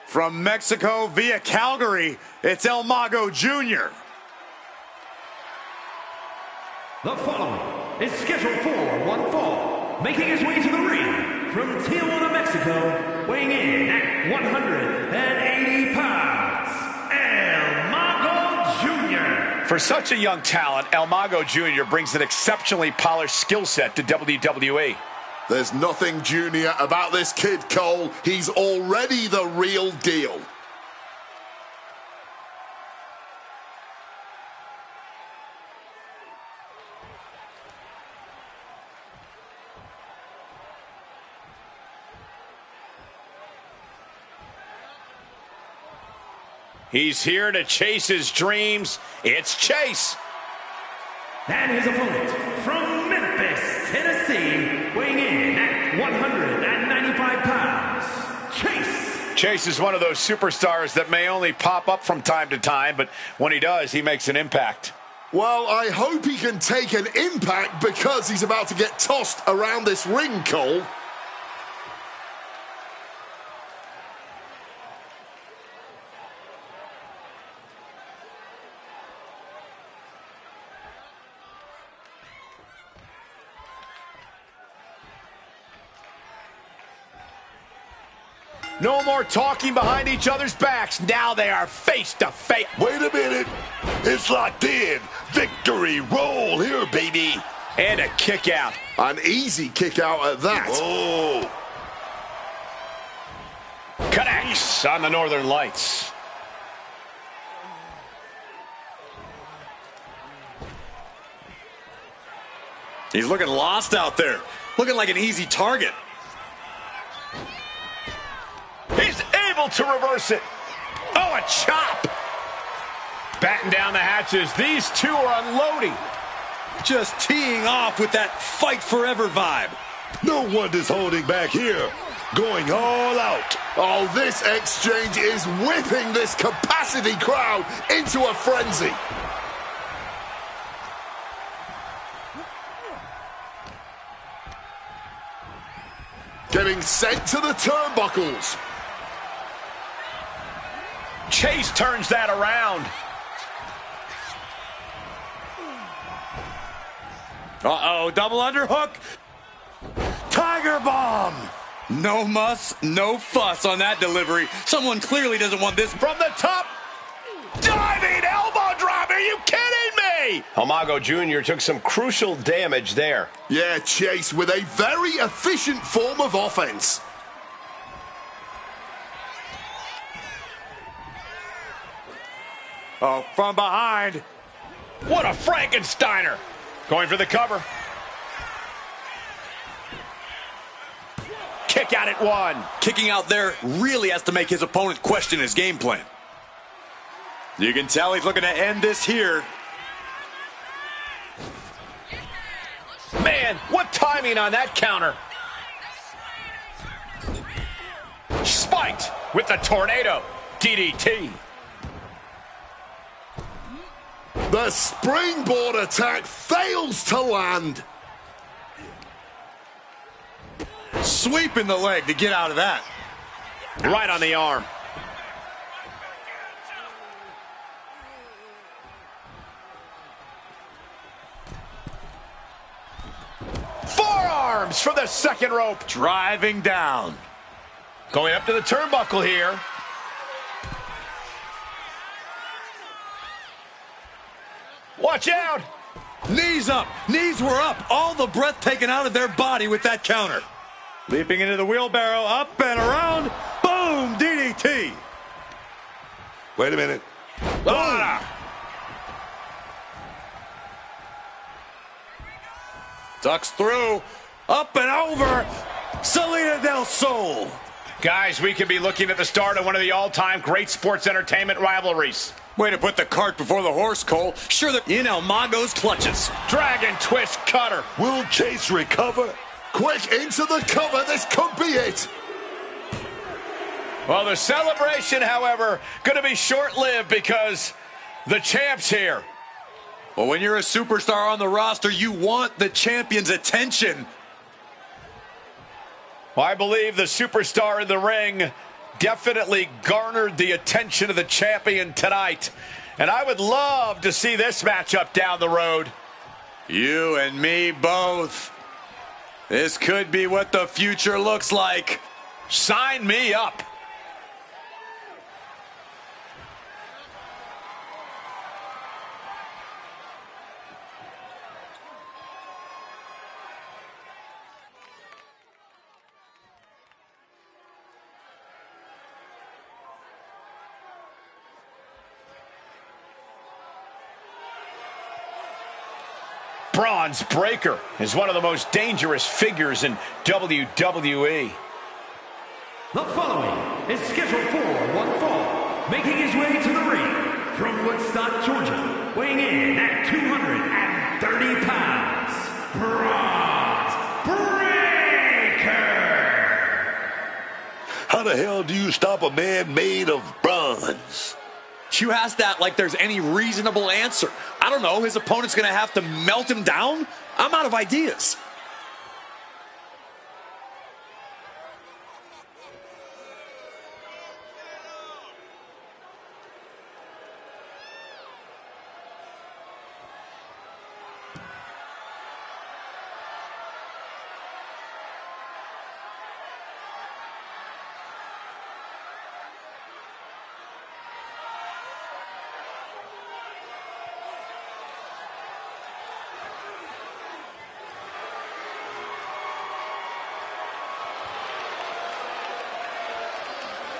From Mexico via Calgary, it's El Mago Jr. The following is scheduled for one fall, making his way to the ring from Tijuana, Mexico, weighing in at 180 pounds, El Mago Jr. For such a young talent, El Mago Jr. brings an exceptionally polished skill set to WWE. There's nothing junior about this kid, Cole. He's already the real deal. He's here to chase his dreams. It's Chase. And his opponent from Memphis, Tennessee, weighing in at 195 pounds, Chase. Chase is one of those superstars that may only pop up from time to time, but when he does, he makes an impact. Well, I hope he can take an impact because he's about to get tossed around this ring, Cole. No more talking behind each other's backs. Now they are face to face. Wait a minute. It's locked in. Victory roll here, baby. And a kick out. An easy kick out at that. Oh. Connects on the Northern Lights. He's looking lost out there. Looking like an easy target. He's able to reverse it. Oh, a chop. Batten down the hatches. These two are unloading. Just teeing off with that fight forever vibe. No one is holding back here. Going all out. Oh, this exchange is whipping this capacity crowd into a frenzy. Getting sent to the turnbuckles. Chase turns that around. Uh-oh, double underhook. Tiger bomb. No muss, no fuss on that delivery. Someone clearly doesn't want this. From the top. Diving elbow drop. Are you kidding me? El Mago Jr. took some crucial damage there. Yeah, Chase with a very efficient form of offense. Oh, from behind. What a Frankensteiner. Going for the cover. Kick out at one. Kicking out there really has to make his opponent question his game plan. You can tell he's looking to end this here. Man, what timing on that counter. Spiked with the tornado. DDT. The springboard attack fails to land. Sweeping the leg to get out of that. Right on the arm. Forearms for the second rope. Driving down. Going up to the turnbuckle here. Watch out. Knees up. Knees were up. All the breath taken out of their body with that counter. Leaping into the wheelbarrow. Up and around. Boom. DDT. Wait a minute. Boom. Ducks through. Up and over. Salida del Sol. Guys, we could be looking at the start of one of the all-time great sports entertainment rivalries. Way to put the cart before the horse, Cole. Sure, they're in El Mago's clutches. Dragon twist cutter. Will Chase recover? Quick into the cover. This could be it. Well, the celebration, however, going to be short-lived because the champ's here. Well, when you're a superstar on the roster, you want the champion's attention. Well, I believe the superstar in the ring definitely garnered the attention of the champion tonight. And I would love to see this matchup down the road. You and me both. This could be what the future looks like. Sign me up. Braun's Breaker is one of the most dangerous figures in WWE. The following is scheduled for one fall, making his way to the ring from Woodstock, Georgia, weighing in at 230 pounds, Braun's Breaker! How the hell do you stop a man made of bronze? You ask that like there's any reasonable answer. I don't know, his opponent's gonna have to melt him down? I'm out of ideas.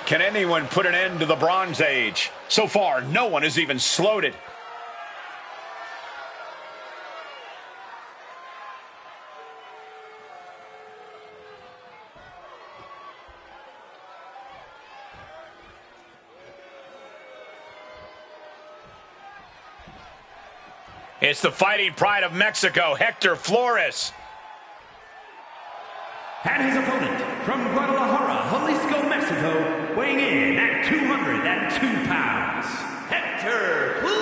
Can anyone put an end to the Bronze Age? So far, no one has even slowed it. It's the Fighting Pride of Mexico, Hector Flores. And his opponent from Guadalajara, Jalisco, Mexico, weighing in at 202 pounds, Hector Flores!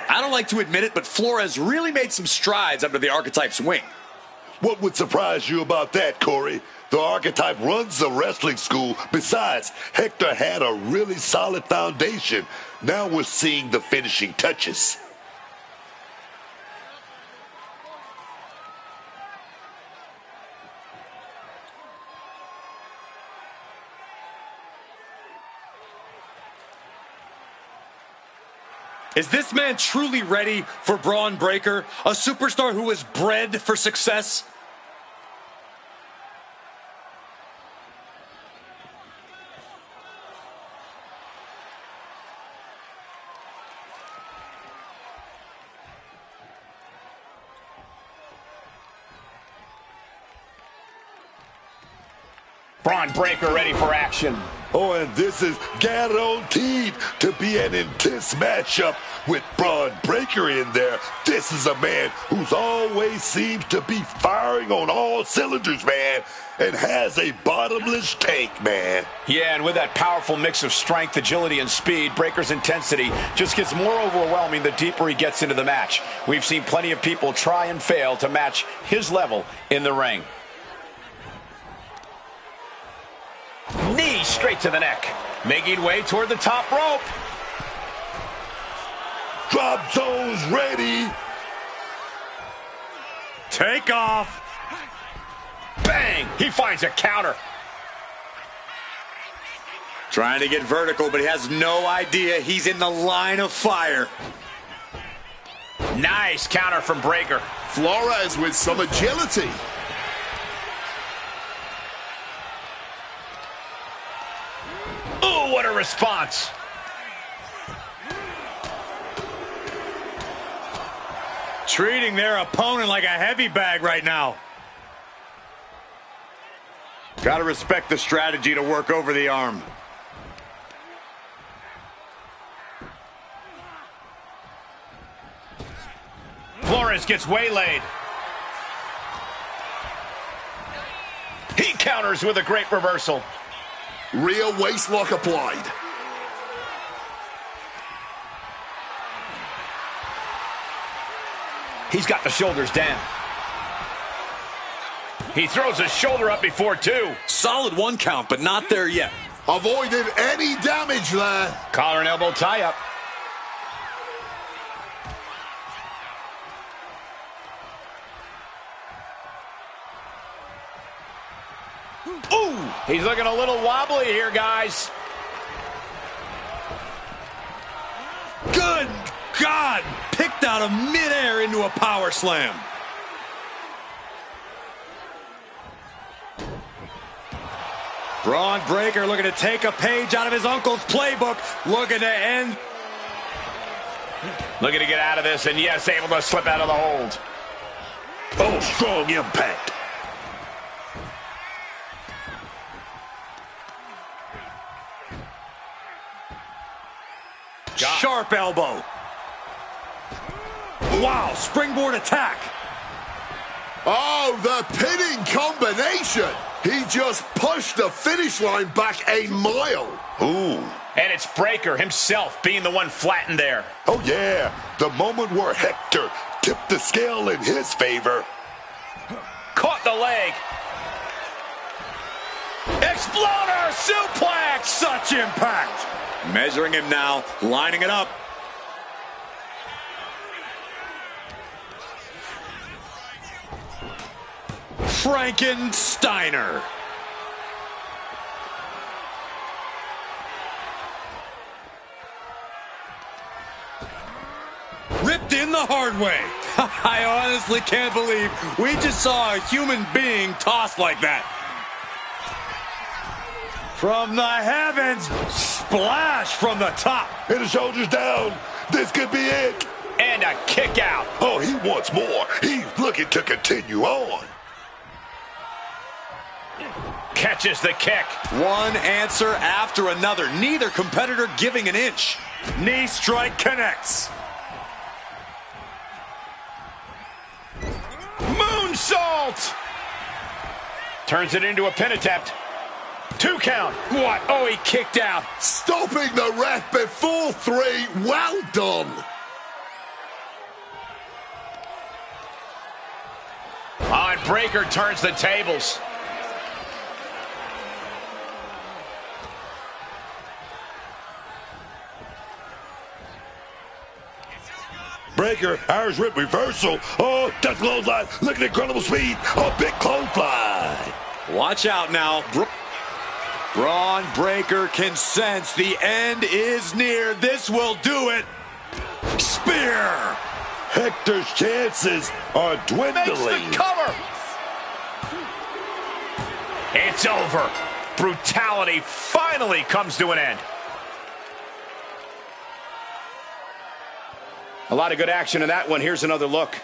I don't like to admit it, but Flores really made some strides under the Archetype's wing. What would surprise you about that, Corey? The Archetype runs a wrestling school. Besides, Hector had a really solid foundation. Now we're seeing the finishing touches. Is this man truly ready for Braun Breaker, a superstar who was bred for success? Braun Breaker ready for action. Oh, and this is guaranteed to be an intense matchup with Braun Breaker in there. This is a man who's always seems to be firing on all cylinders, man, and has a bottomless tank, man. Yeah, and with that powerful mix of strength, agility, and speed, Breaker's intensity just gets more overwhelming the deeper he gets into the match. We've seen plenty of people try and fail to match his level in the ring. Knee straight to the neck. Making way toward the top rope. Drop zones ready. Take off. Bang! He finds a counter. Trying to get vertical, but he has no idea he's in the line of fire. Nice counter from Breaker. Flores with some agility. Oh, what a response. Treating their opponent like a heavy bag right now. Gotta respect the strategy to work over the arm. Flores gets waylaid. He counters with a great reversal. Rear waistlock applied. He's got the shoulders down. He throws his shoulder up before two. Solid 1 count, but not there yet. Avoided any damage there. Collar and elbow tie-up. Ooh! He's looking a little wobbly here, guys. Good God! Picked out of midair into a power slam. Braun Breaker looking to take a page out of his uncle's playbook. Looking to end. Looking to get out of this, and yes, able to slip out of the hold. Oh, strong impact. Sharp elbow. Wow, springboard attack. Oh, the pinning combination. He just pushed the finish line back a mile. Ooh. And it's Breaker himself being the one flattened there. Oh, yeah. The moment where Hector tipped the scale in his favor. Caught the leg. Exploder suplex. Such impact. Measuring him now, lining it up. Frankensteiner. Ripped in the hard way. I honestly can't believe we just saw a human being tossed like that. From the heavens, splash from the top. And the shoulders down. This could be it. And a kick out. Oh, he wants more. He's looking to continue on. Catches the kick. One answer after another. Neither competitor giving an inch. Knee strike connects. Moonsault. Turns it into a pin attempt. 2 count. What? Oh, he kicked out. Stopping the ref before 3. Well done. Oh, and Breaker turns the tables. Breaker, Irish Whip reversal. Oh, that's clothesline. Look at incredible speed. Oh, big clothesline. Watch out now. Braun Breaker can sense the end is near. This will do it. Spear. Hector's chances are dwindling. Makes the cover. It's over. Brutality finally comes to an end. A lot of good action in that one. Here's another look.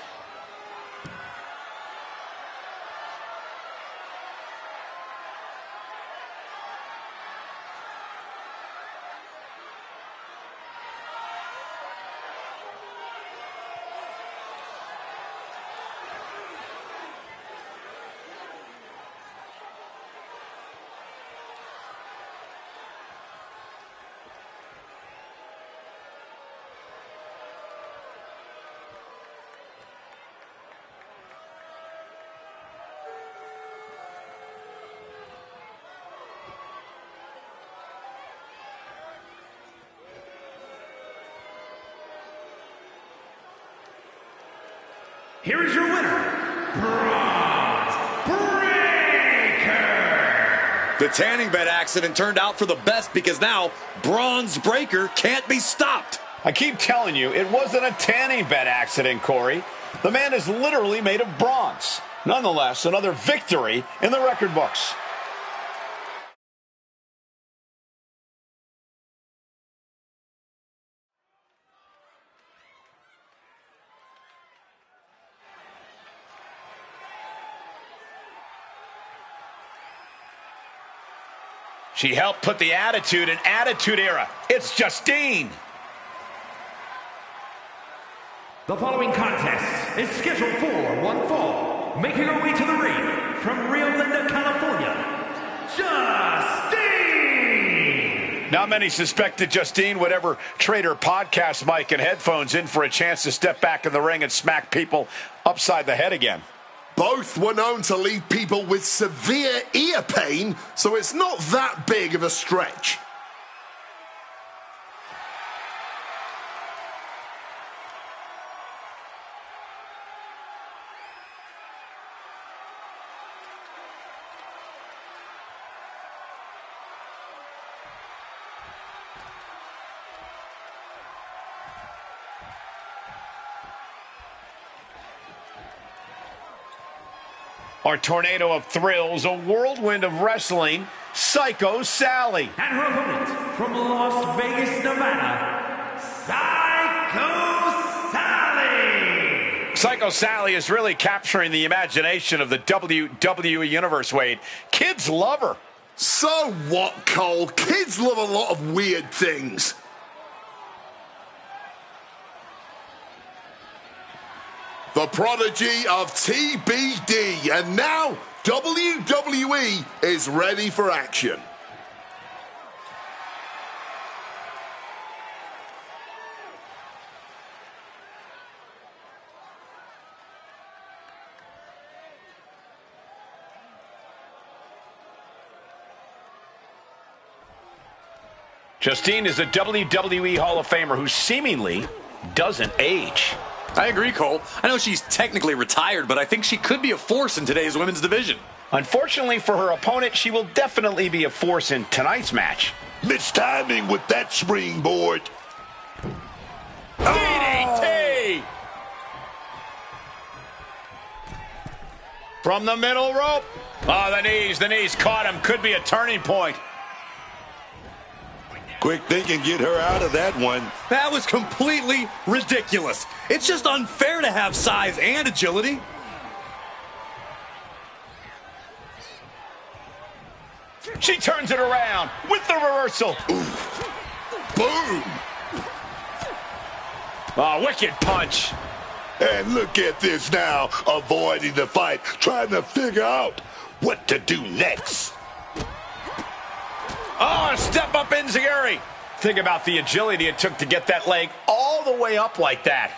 Here is your winner, Braun Breaker. The tanning bed accident turned out for the best because now Braun's Breaker can't be stopped. I keep telling you, it wasn't a tanning bed accident, Corey. The man is literally made of bronze. Nonetheless, another victory in the record books. She helped put the Attitude in Attitude Era. It's Justine. The following contest is scheduled for one fall. Making her way to the ring from Rio Linda, California, Justine! Not many suspected Justine would ever trade her podcast mic and headphones in for a chance to step back in the ring and smack people upside the head again. Both were known to leave people with severe ear pain, so it's not that big of a stretch. Our tornado of thrills, a whirlwind of wrestling, Psycho Sally. And her opponent from Las Vegas, Nevada, Psycho Sally. Psycho Sally is really capturing the imagination of the WWE Universe, Wade. Kids love her. So what, Cole? Kids love a lot of weird things. The prodigy of TBD, and now WWE is ready for action. Justine is a WWE Hall of Famer who seemingly doesn't age. I agree, Cole. I know she's technically retired, but I think she could be a force in today's women's division. Unfortunately for her opponent, she will definitely be a force in tonight's match. Mistiming with that springboard. DDT! From the middle rope. Oh, the knees caught him. Could be a turning point. Quick thinking, get her out of that one. That was completely ridiculous. It's just unfair to have size and agility. She turns it around with the reversal. Boom! Oh, wicked punch. And look at this now, avoiding the fight, trying to figure out what to do next. Oh, a step up enziguri. Think about the agility it took to get that leg all the way up like that.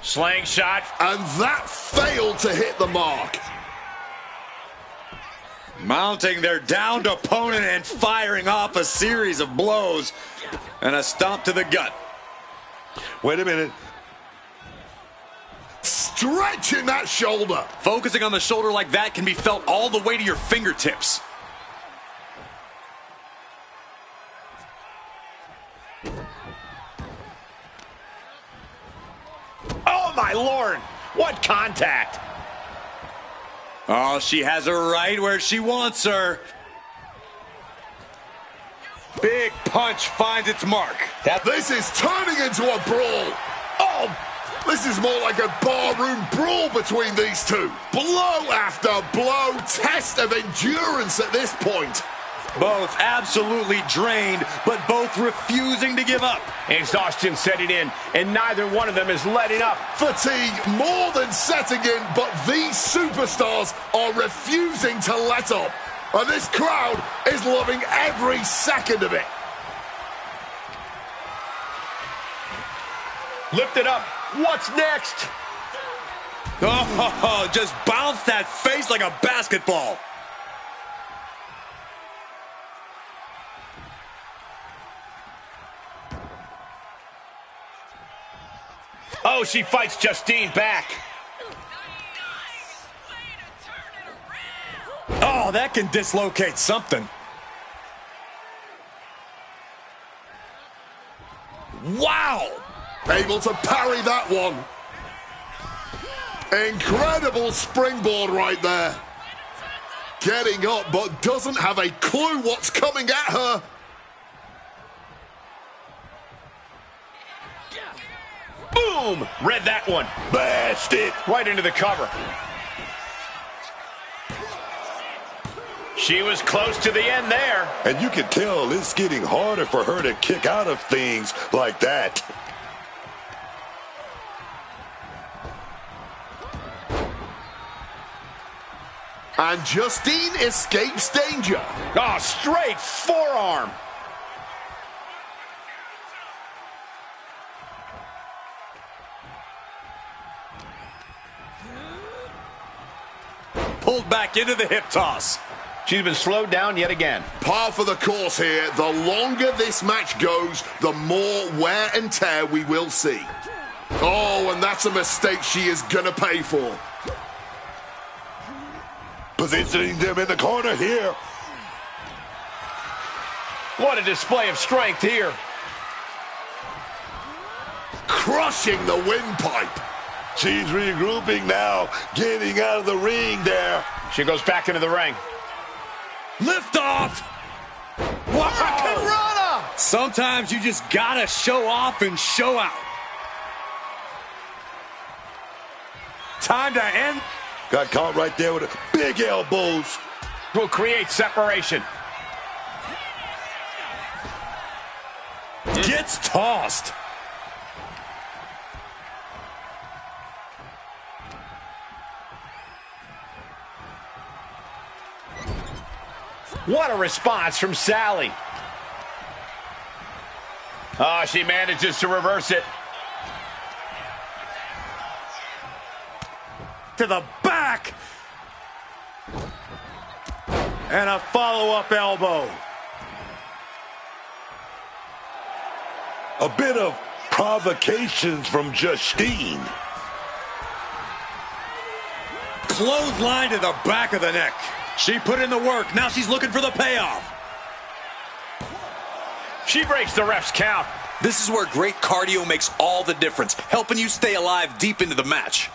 Slingshot. And that failed to hit the mark. Mounting their downed opponent and firing off a series of blows. And a stomp to the gut. Wait a minute. Stretching that shoulder. Focusing on the shoulder like that can be felt all the way to your fingertips. Oh, my Lord. What contact. Oh, she has her right where she wants her. Big punch finds its mark. This is turning into a brawl. Oh, this is more like a barroom brawl between these two. Blow after blow, test of endurance at this point. Both absolutely drained, but both refusing to give up. Exhaustion setting in, and neither one of them is letting up. Fatigue more than setting in, but these superstars are refusing to let up. And this crowd is loving every second of it. Lift it up. What's next? Oh, just bounce that face like a basketball. Oh, she fights Justine back. Oh, that can dislocate something. Wow! Able to parry that one. Incredible springboard right there. Getting up, but doesn't have a clue what's coming at her. Boom! Read that one. Blast it. Right into the cover. She was close to the end there. And you can tell it's getting harder for her to kick out of things like that. And Justine escapes danger. Oh, straight forearm. Pulled back into the hip toss. She's been slowed down yet again. Par for the course here. The longer this match goes, the more wear and tear we will see. Oh, and that's a mistake she is going to pay for. Positioning them in the corner here. What a display of strength here. Crushing the windpipe. She's regrouping now, getting out of the ring there. She goes back into the ring. Lift off. Wow. Sometimes you just gotta show off and show out. Time to end. Got caught right there with big elbows. Will create separation. Gets tossed. What a response from Sally. Oh, she manages to reverse it. To the back. And a follow-up elbow. A bit of provocations from Justine. Clothesline to the back of the neck. She put in the work. Now she's looking for the payoff. She breaks the ref's count. This is where great cardio makes all the difference, helping you stay alive deep into the match.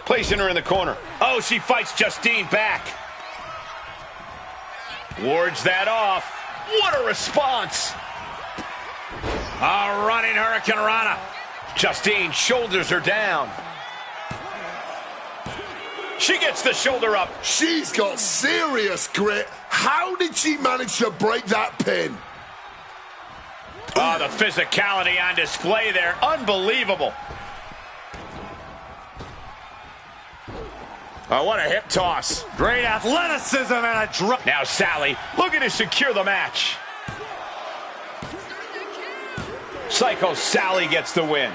Placing her in the corner. Oh, she fights Justine back. Wards that off. What a response. A running Hurricane Rana. Justine shoulders her down. She gets the shoulder up. She's got serious grit. How did she manage to break that pin? Oh, the physicality on display there. Unbelievable. Oh, what a hip toss. Great athleticism and a drop. Now Sally looking to secure the match. Psycho Sally gets the win.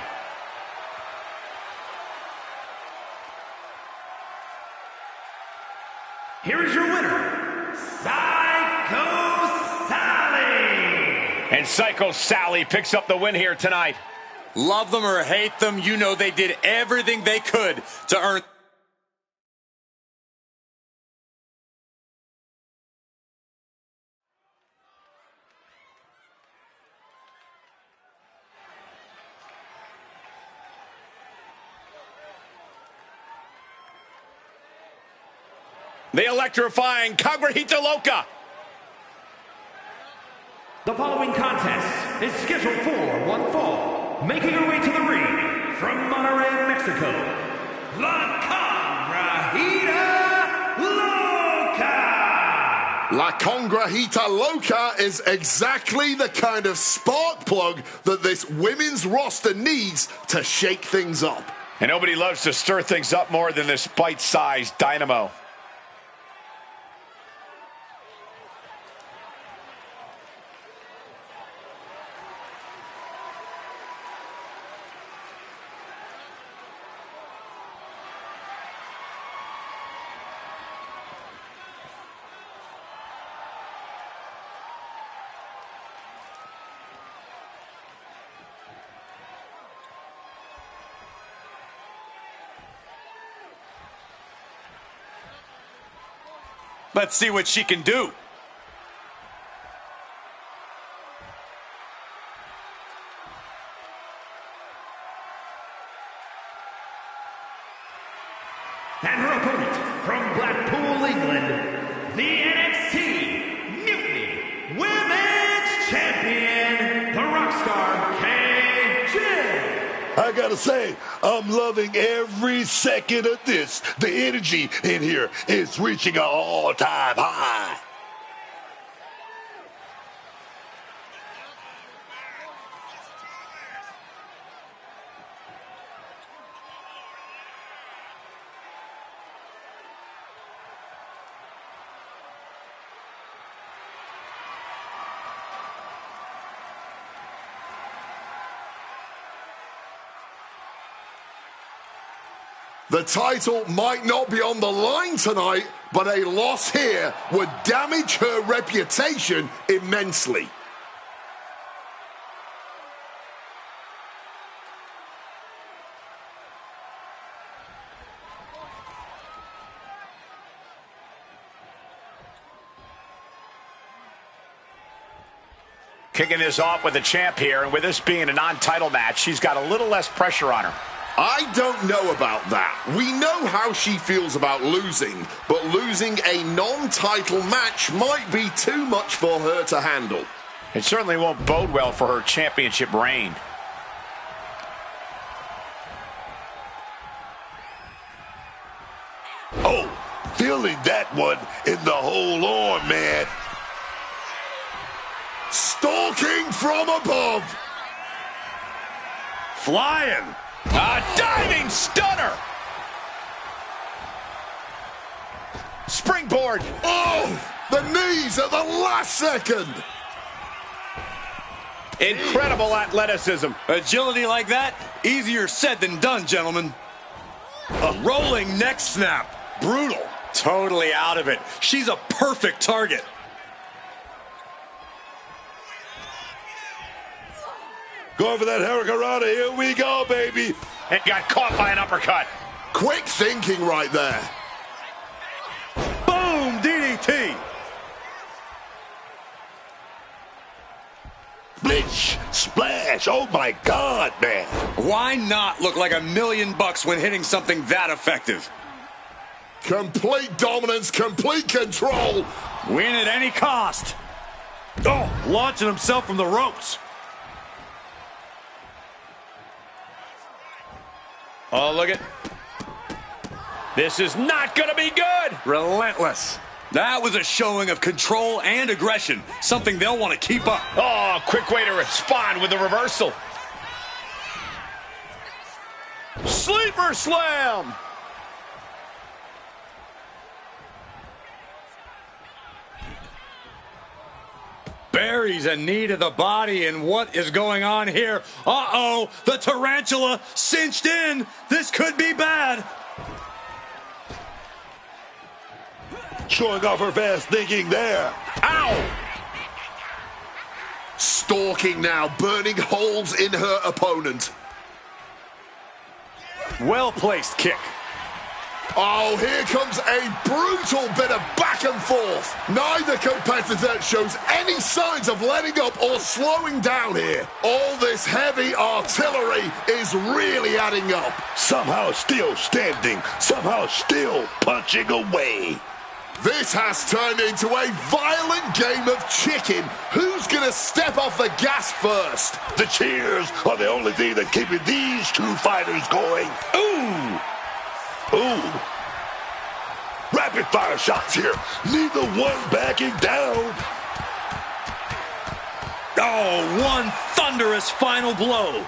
Here is your winner, Psycho Sally. And Psycho Sally picks up the win here tonight. Love them or hate them, you know they did everything they could to earn. The electrifying Congregita Loca. The following contest is scheduled for one fall. Making her way to the ring from Monterrey, Mexico, La Congregita Loca. La Congregita Loca is exactly the kind of spark plug that this women's roster needs to shake things up. And nobody loves to stir things up more than this bite-sized dynamo. Let's see what she can do. And her opponent from Blackpool, England, the NXT Mutiny Women's Champion, the Rockstar KJ. I gotta say, I'm loving every second of this. The energy in here is reaching an all-time high. The title might not be on the line tonight, but a loss here would damage her reputation immensely. Kicking this off with the champ here, and with this being a non-title match, she's got a little less pressure on her. I don't know about that. We know how she feels about losing, but losing a non-title match might be too much for her to handle. It certainly won't bode well for her championship reign. Oh, feeling that one in the whole arm, man. Stalking from above. Flying. A diving stunner. Springboard. Oh, the knees at the last second. Incredible athleticism. Agility like that, easier said than done, gentlemen. A rolling neck snap. Brutal. Totally out of it. She's a perfect target. Going for that hurricanrana. Here we go, baby. And got caught by an uppercut. Quick thinking right there. Boom, DDT. Splish, splash. Oh, my God, man. Why not look like $1 million when hitting something that effective? Complete dominance, complete control. Win at any cost. Oh, launching himself from the ropes. Oh, look at. This is not going to be good. Relentless. That was a showing of control and aggression, something they'll want to keep up. Oh, quick way to respond with the reversal. Sleeper slam. Buries a knee to the body, and what is going on here? Uh-oh, the tarantula cinched in. This could be bad. Showing off her fast thinking there. Ow! Stalking now, burning holes in her opponent. Well-placed kick. Oh, here comes a brutal bit of back and forth. Neither competitor shows any signs of letting up or slowing down here. All this heavy artillery is really adding up. Somehow still standing. Somehow still punching away. This has turned into a violent game of chicken. Who's gonna step off the gas first? The cheers are the only thing that keeping these two fighters going. Ooh! Ooh. Rapid fire shots here. Neither one backing down. Oh, one thunderous final blow.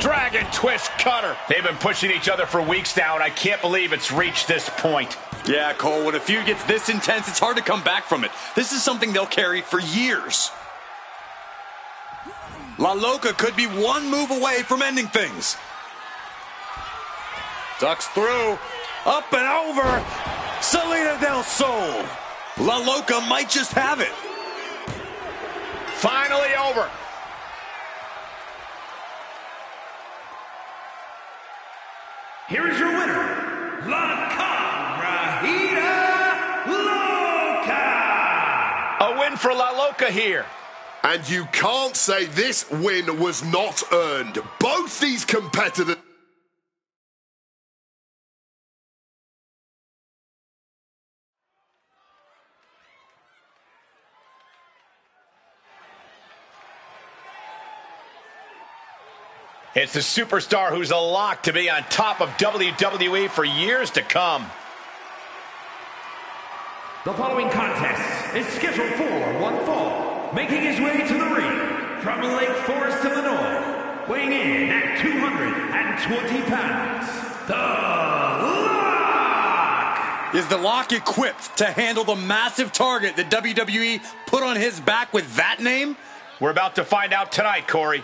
Dragon twist cutter. They've been pushing each other for weeks now, and I can't believe it's reached this point. Yeah, Cole, when a feud gets this intense, it's hard to come back from it. This is something they'll carry for years. La Loca could be one move away from ending things. Ducks through, up and over, Salida del Sol. La Loca might just have it. Finally over. Here is your winner, La Carrajita Loca. A win for La Loca here. And you can't say this win was not earned. Both these competitors... It's the superstar who's a lock to be on top of WWE for years to come. The following contest is scheduled for one fall, making his way to the ring from Lake Forest, Illinois, weighing in at 220 pounds, The Lock! Is The Lock equipped to handle the massive target that WWE put on his back with that name? We're about to find out tonight, Corey.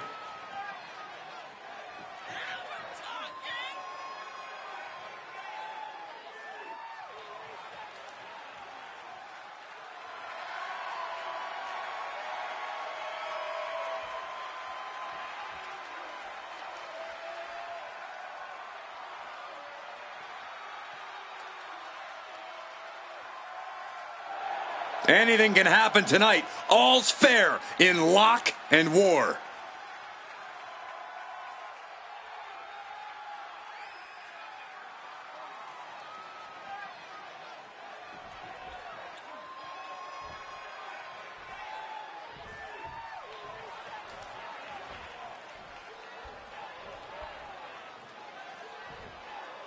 Anything can happen tonight. All's fair in Lock and War.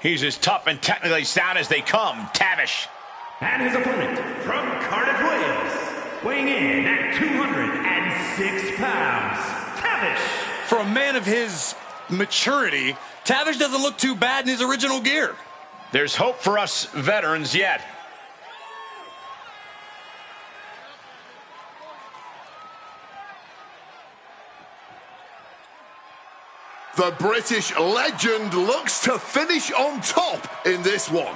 He's as tough and technically sound as they come, Tavish. And his opponent from Cardiff, Wales, weighing in at 206 pounds, Tavish. For a man of his maturity, Tavish doesn't look too bad in his original gear. There's hope for us veterans yet. The British legend looks to finish on top in this one.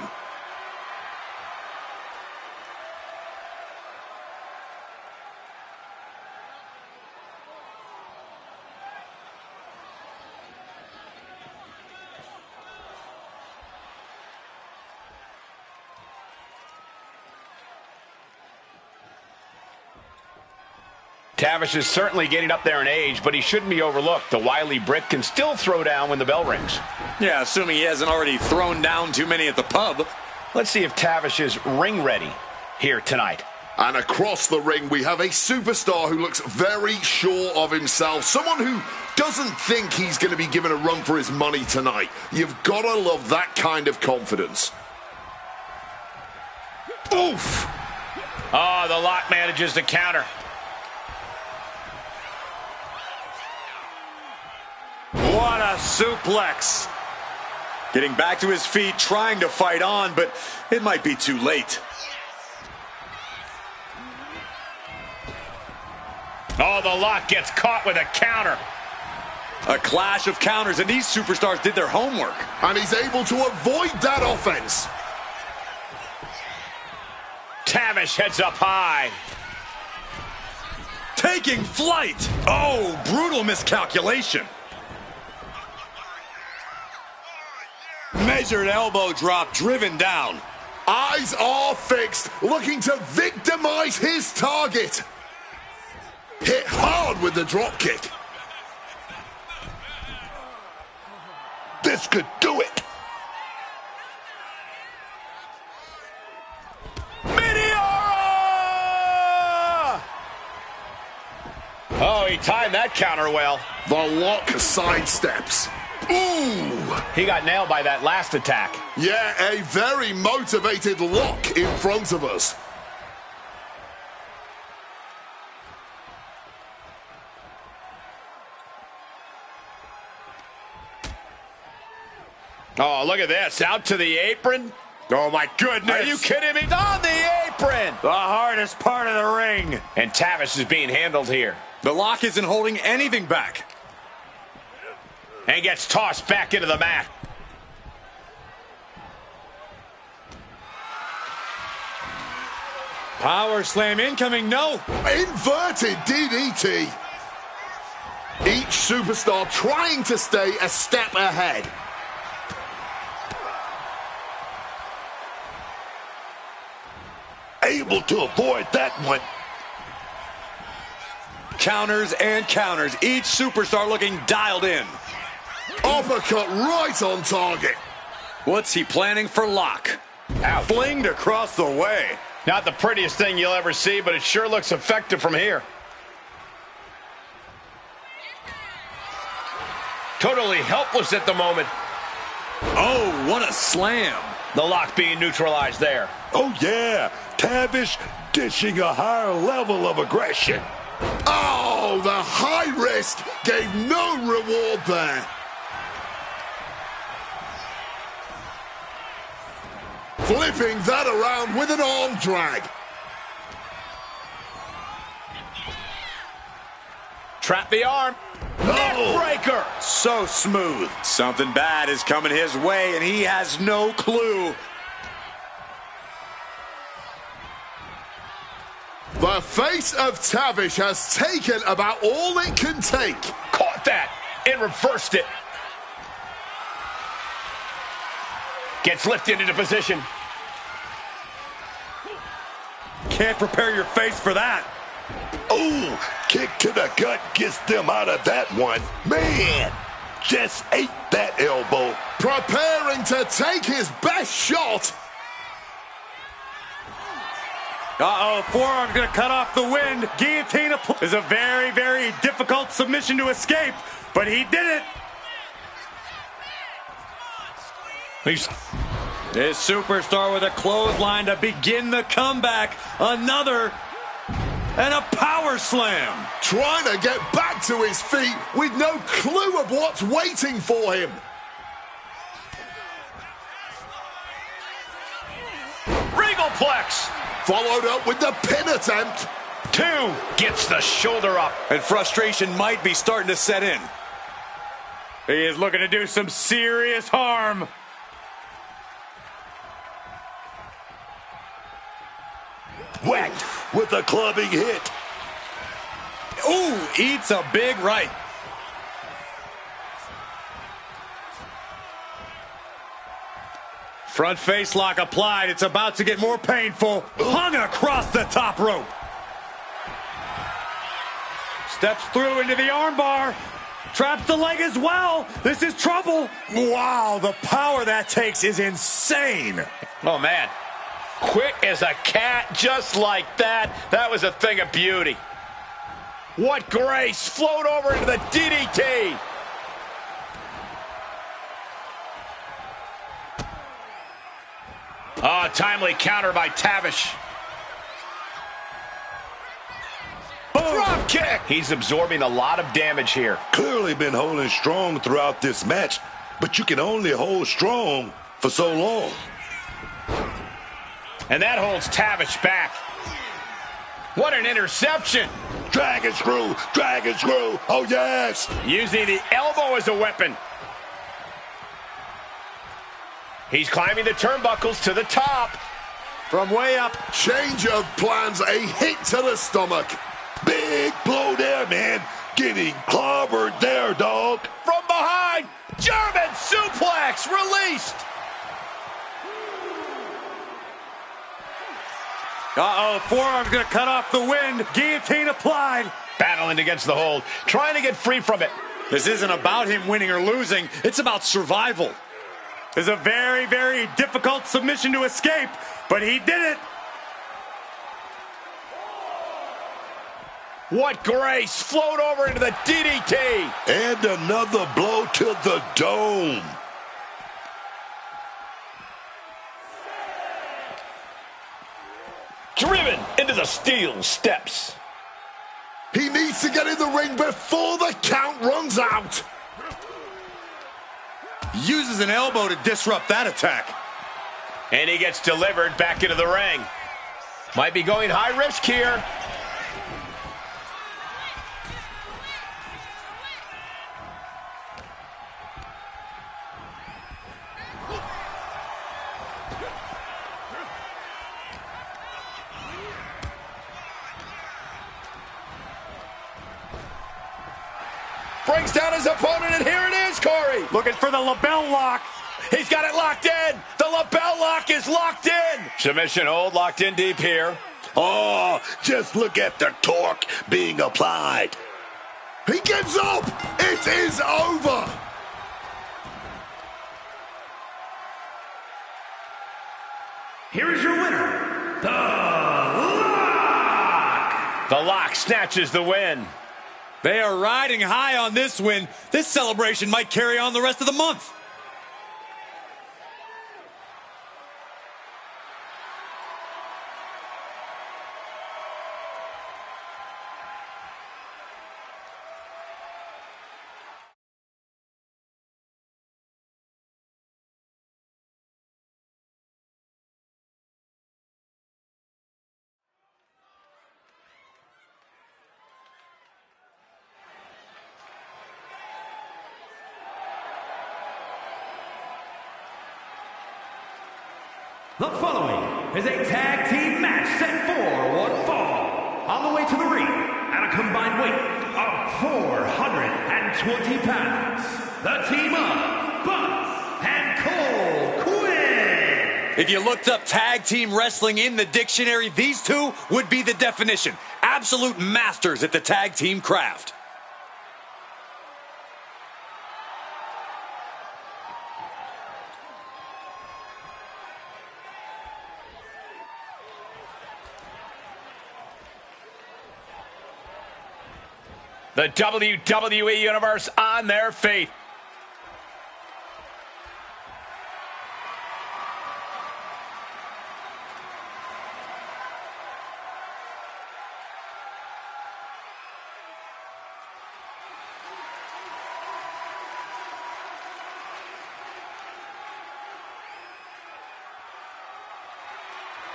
Tavish is certainly getting up there in age, but he shouldn't be overlooked. The wily Brit can still throw down when the bell rings. Yeah, assuming he hasn't already thrown down too many at the pub. Let's see if Tavish is ring ready here tonight. And across the ring, we have a superstar who looks very sure of himself. Someone who doesn't think he's going to be given a run for his money tonight. You've got to love that kind of confidence. Oof! Oh, the Lock manages to counter. What a suplex. Getting back to his feet, trying to fight on, but it might be too late. Oh, the Lock gets caught with a counter. A clash of counters, and these superstars did their homework. And he's able to avoid that offense. Tavish heads up high. Taking flight. Oh, brutal miscalculation. Measured elbow drop, driven down. Eyes are fixed, looking to victimize his target. Hit hard with the drop kick. This could do it. Oh, he timed that counter well. The Lock sidesteps. Ooh! He got nailed by that last attack. Yeah, a very motivated Lock in front of us. Oh, look at this. Out to the apron. Oh, my goodness. Are you kidding me? On the apron. The hardest part of the ring. And Tavish is being handled here. The Lock isn't holding anything back. And gets tossed back into the mat. Power slam incoming, no. Inverted DDT. Each superstar trying to stay a step ahead. Able to avoid that one. Counters and counters. Each superstar looking dialed in. Uppercut right on target. What's he planning for Lock? Ouch. Flinged across the way. Not the prettiest thing you'll ever see, but it sure looks effective from here. Totally helpless at the moment. Oh, what a slam. The Lock being neutralized there. Oh, yeah. Tavish dishing a higher level of aggression. Oh, the high risk gave no reward there. Flipping that around with an arm drag. Trap the arm. Neckbreaker. So smooth. Something bad is coming his way, and he has no clue. The face of Tavish has taken about all it can take. Caught that and reversed it. Gets lifted into position. can't prepare your face for that. Ooh, kick to the gut gets them out of that one. Man, just ate that elbow. Preparing to take his best shot. Uh-oh, forearm's gonna cut off the wind. Guillotine is a very, very difficult submission to escape, but he did it. This superstar with a clothesline to begin the comeback. Another, and a power slam. Trying to get back to his feet with no clue of what's waiting for him. Regalplex. Followed up with the pin attempt. 2, gets the shoulder up. And frustration might be starting to set in. He is looking to do some serious harm. Whacked with a clubbing hit. Ooh, eats a big right. Front face lock applied. It's about to get more painful. Hung across the top rope. Steps through into the armbar. Traps the leg as well. This is trouble. Wow, the power that takes is insane. Oh, man. Quick as a cat, just like that. That was a thing of beauty. What grace. Float over into the DDT. Oh, timely counter by Tavish. Drop kick. He's absorbing a lot of damage here. Clearly been holding strong throughout this match, but you can only hold strong for so long. And that holds Tavish back. What an interception. Dragon screw, dragon screw. Oh, yes. Using the elbow as a weapon. He's climbing the turnbuckles to the top. From way up. Change of plans, a hit to the stomach. Big blow there, man. Getting clobbered there, dog. From behind, German suplex released. Uh-oh, forearm's gonna cut off the wind. Guillotine applied. Battling against the hold, trying to get free from it. This isn't about him winning or losing. It's about survival. It's a very, very difficult submission to escape, but he did it. What grace. Float over into the DDT. And another blow to the dome. Driven into the steel steps. He needs to get in the ring before the count runs out. Uses an elbow to disrupt that attack. And he gets delivered back into the ring. Might be going high risk here. Brings down his opponent, and here it is, Corey. Looking for the lapel lock. He's got it locked in. The lapel lock is locked in. Submission hold locked in deep here. Oh, just look at the torque being applied. He gets up. It is over. Here is your winner, The Lock. The Lock snatches the win. They are riding high on this win. This celebration might carry on the rest of the month. The following is a tag team match set for one fall. On the way to the ring, at a combined weight of 420 pounds, the team of Buzz and Cole Quinn. If you looked up tag team wrestling in the dictionary, these two would be the definition. Absolute masters at the tag team craft. The WWE Universe on their feet.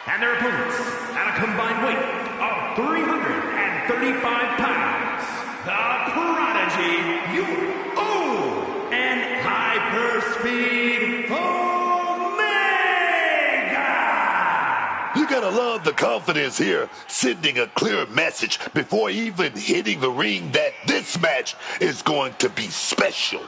And their opponents, at a combined weight of 335 pounds, the Prodigy, and Hyperspeed Omega! You gotta love the confidence here, sending a clear message before even hitting the ring that this match is going to be special.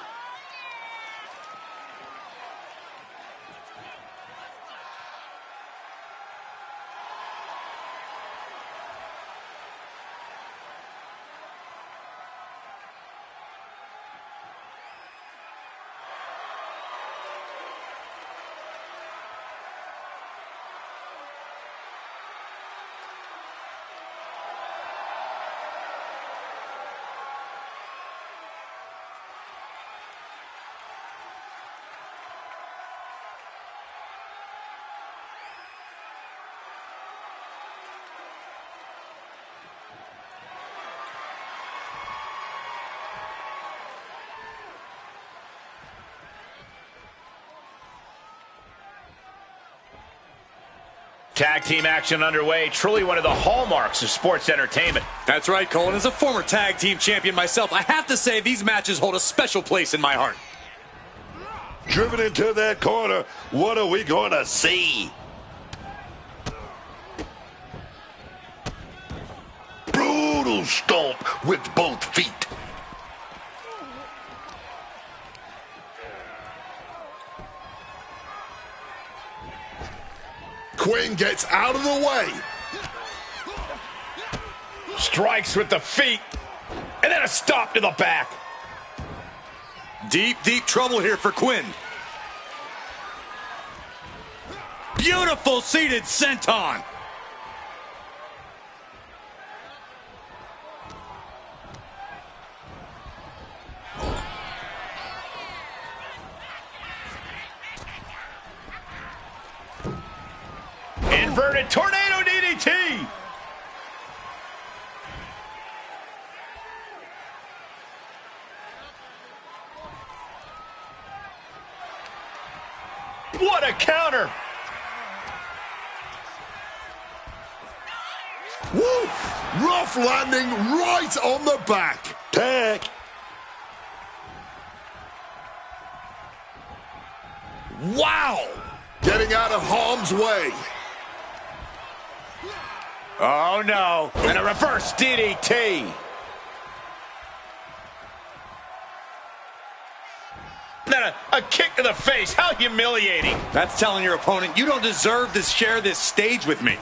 Tag team action underway. Truly one of the hallmarks of sports entertainment. That's right, Cole. And as a former tag team champion myself, I have to say these matches hold a special place in my heart. Driven into that corner, what are we gonna see? Brutal stomp with both feet. Quinn gets out of the way. Strikes with the feet. And then a stop to the back. Deep, deep trouble here for Quinn. Beautiful seated senton. Inverted tornado DDT. What a counter. Woo! Rough landing right on the back. Tag. Wow! Getting out of harm's way. Oh no. And a reverse DDT. Then a kick to the face. How humiliating. That's telling your opponent you don't deserve to share this stage with me.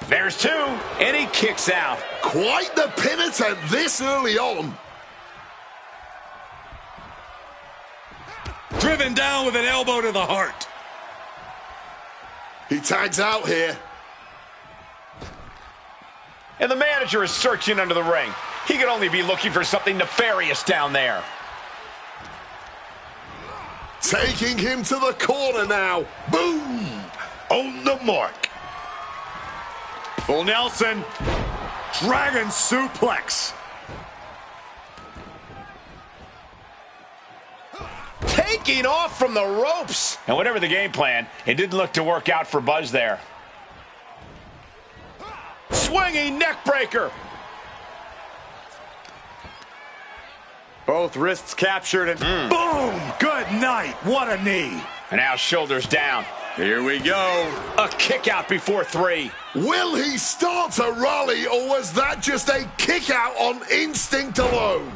There's two. And he kicks out. Quite the pin attempt this early on. Driven down with an elbow to the heart. He tags out here. And the manager is searching under the ring. He could only be looking for something nefarious down there. Taking him to the corner now. Boom! On the mark. Full Nelson. Dragon suplex. Taking off from the ropes. And whatever the game plan, it didn't look to work out for Buzz there. Swinging neck breaker. Both wrists captured and boom! Good night. What a knee. And now shoulders down. Here we go. A kick out before three. Will he start to rally, or was that just a kick out on instinct alone?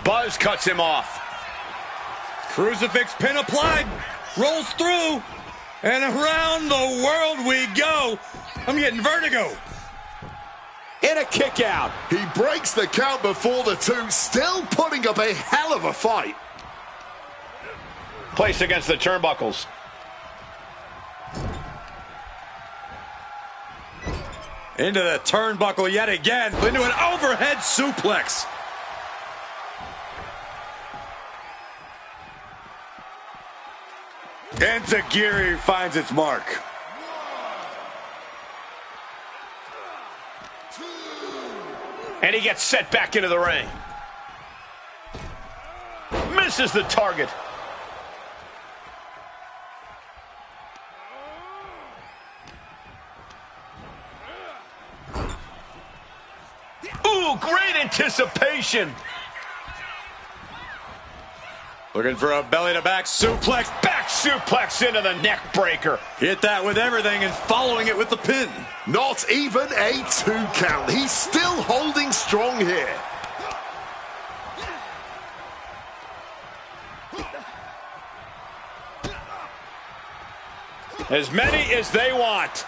Buzz cuts him off. Crucifix pin applied. Rolls through. And around the world we go. I'm getting vertigo. In a kick out. He breaks the count before the two, still putting up a hell of a fight. Placed against the turnbuckles. Into the turnbuckle yet again. Into an overhead suplex. And Tajiri finds its mark. And he gets set back into the ring. Misses the target. Ooh, great anticipation. Looking for a belly-to-back suplex. Back suplex into the neck breaker. Hit that with everything and following it with the pin. Not even a 2 count. He's still holding strong here. As many as they want.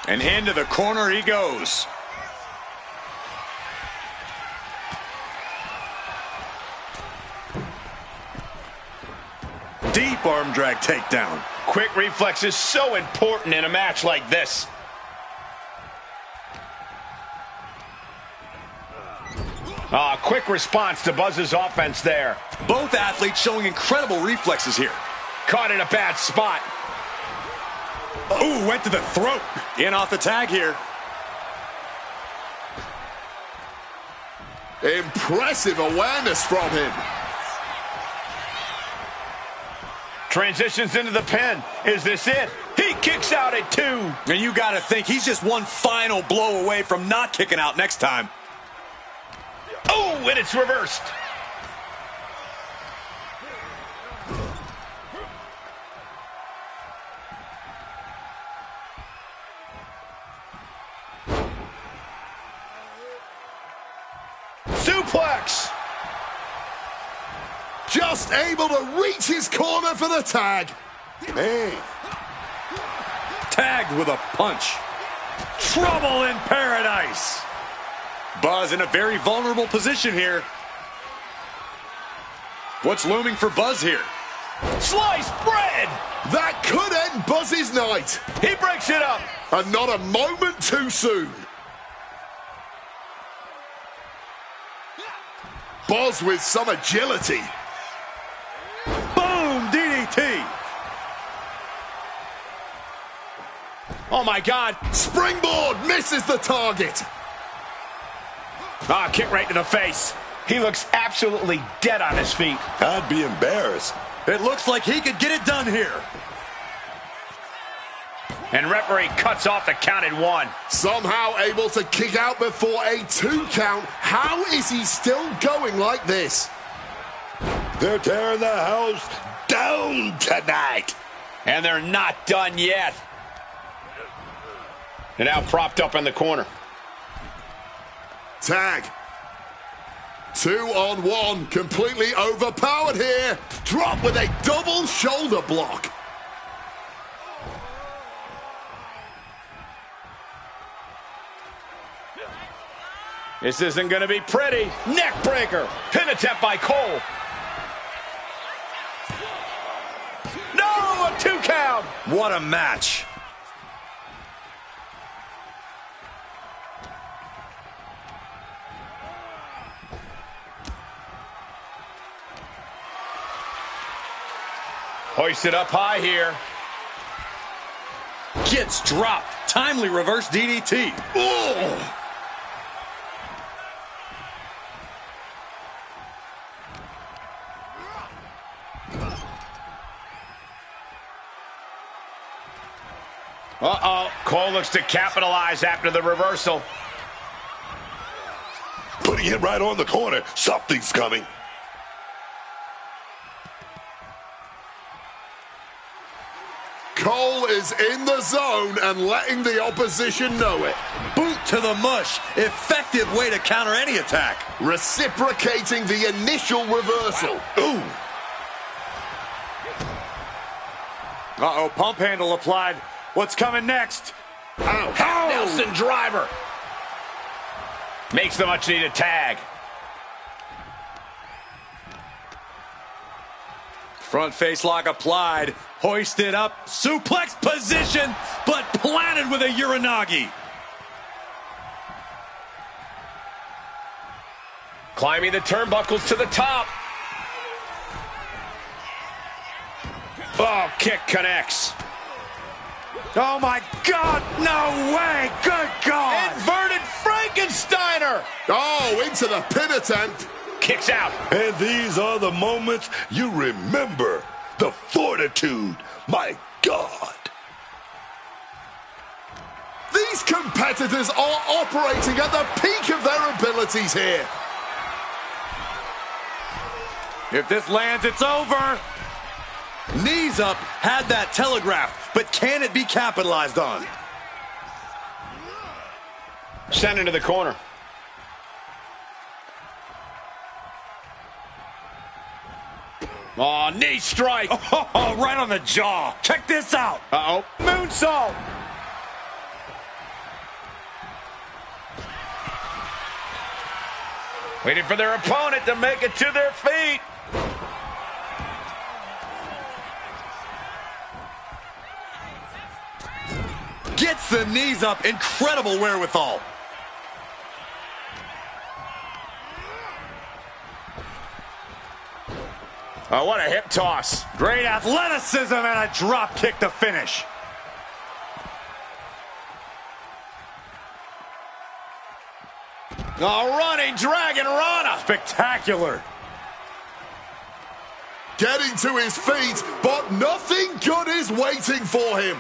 And into the corner he goes. Deep arm drag takedown. Quick reflex is so important in a match like this. Quick response to Buzz's offense there. Both athletes showing incredible reflexes here. Caught in a bad spot. Ooh, went to the throat. In off the tag here. Impressive awareness from him. Transitions into the pin. Is this it? He kicks out at 2. And you got to think he's just one final blow away from not kicking out next time. Oh, and it's reversed. Suplex. Just able to reach his corner for the tag. Man. Tagged with a punch. Trouble in paradise. Buzz in a very vulnerable position here. What's looming for Buzz here? Sliced bread. That could end Buzz's night. He breaks it up. And not a moment too soon. Buzz with some agility. Boom, DDT. Oh my God. Springboard misses the target. Kick right to the face. He looks absolutely dead on his feet. I'd be embarrassed. It looks like he could get it done here. And referee cuts off the count at 1. Somehow able to kick out before a 2 count. How is he still going like this? They're tearing the house down tonight. And they're not done yet. And now propped up in the corner. Tag. 2-on-1. Completely overpowered here. Drop with a double shoulder block. This isn't going to be pretty. Neck breaker. Pin attempt by Cole. No, a 2 count. What a match. Hoisted up high here. Gets dropped. Timely reverse DDT. Oh! Uh-oh. Cole looks to capitalize after the reversal. Putting it right on the corner. Something's coming. Cole is in the zone and letting the opposition know it. Boot to the mush. Effective way to counter any attack. Reciprocating the initial reversal. Ooh. Uh-oh, pump handle applied. What's coming next? Oh, Nelson driver. Makes the much-needed tag. Front face lock applied. Hoisted up. Suplex position, but planted with a Uranagi. Climbing the turnbuckles to the top. Oh, kick connects. Oh my God, no way, good God. Inverted Frankensteiner. Oh, into the pin attempt. Kicks out. And these are the moments you remember. The fortitude. My God. These competitors are operating at the peak of their abilities here. If this lands, it's over. Knees up had that telegraphed, but can it be capitalized on? Sent into the corner. Oh, knee strike. Oh, right on the jaw. Check this out. Uh-oh. Moonsault. Waiting for their opponent to make it to their feet. Gets the knees up. Incredible wherewithal. Oh, what a hip toss. Great athleticism and a drop kick to finish. Oh, running Dragon Rana. Spectacular. Getting to his feet, but nothing good is waiting for him.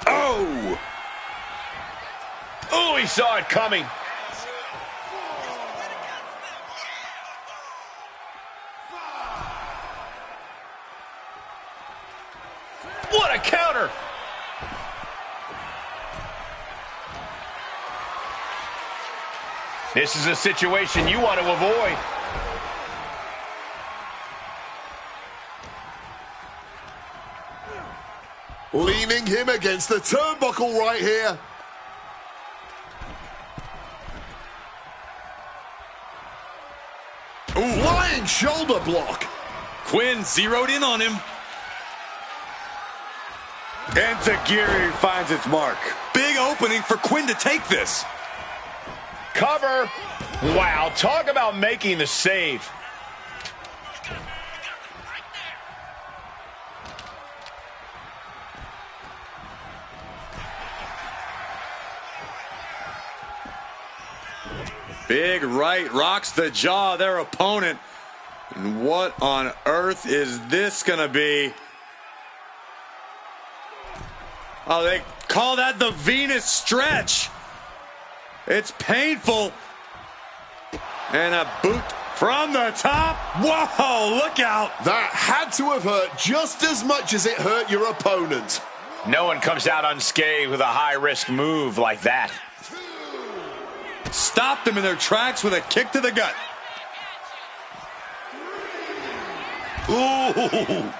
Oh! Oh, he saw it coming. What a counter! This is a situation you want to avoid. Leaning him against the turnbuckle right here. Ooh. Flying shoulder block. Quinn zeroed in on him. And Tajiri finds its mark. Big opening for Quinn to take this. Cover. Wow, talk about making the save. Big right rocks the jaw of their opponent. And what on earth is this gonna be? Oh, they call that the Venus stretch. It's painful. And a boot from the top. Whoa, look out. That had to have hurt just as much as it hurt your opponent. No one comes out unscathed with a high-risk move like that. Stopped them in their tracks with a kick to the gut. Ooh.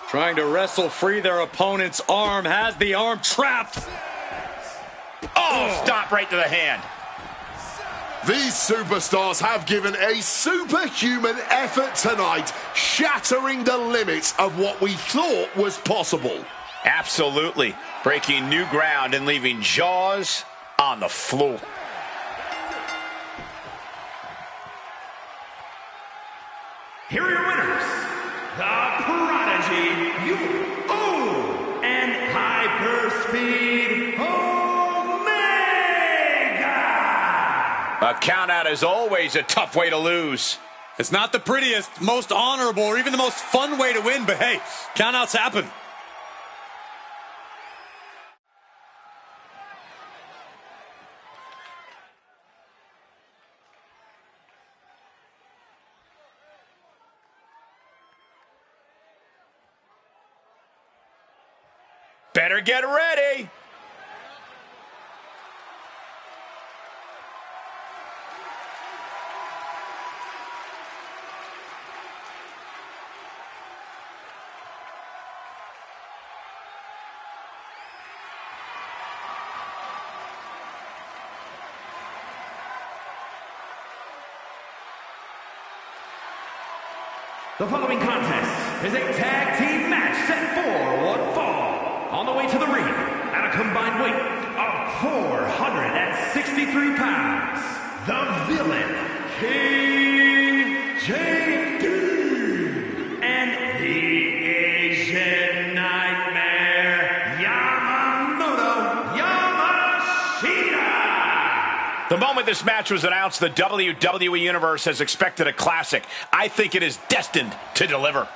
Trying to wrestle free their opponent's arm. Has the arm trapped. Oh, stop right to the hand. These superstars have given a superhuman effort tonight, shattering the limits of what we thought was possible. Absolutely. Breaking new ground and leaving jaws on the floor. Here are your winners, the Prodigy, you, and Hyperspeed Omega. A countout is always a tough way to lose. It's not the prettiest, most honorable, or even the most fun way to win, but hey, countouts happen. Better get ready. The following contest is a tag team match set for one fall. On the way to the ring, at a combined weight of 463 pounds, the villain, King JD, and the Asian Nightmare, Yamamoto Yamashita. The moment this match was announced, the WWE Universe has expected a classic. I think it is destined to deliver.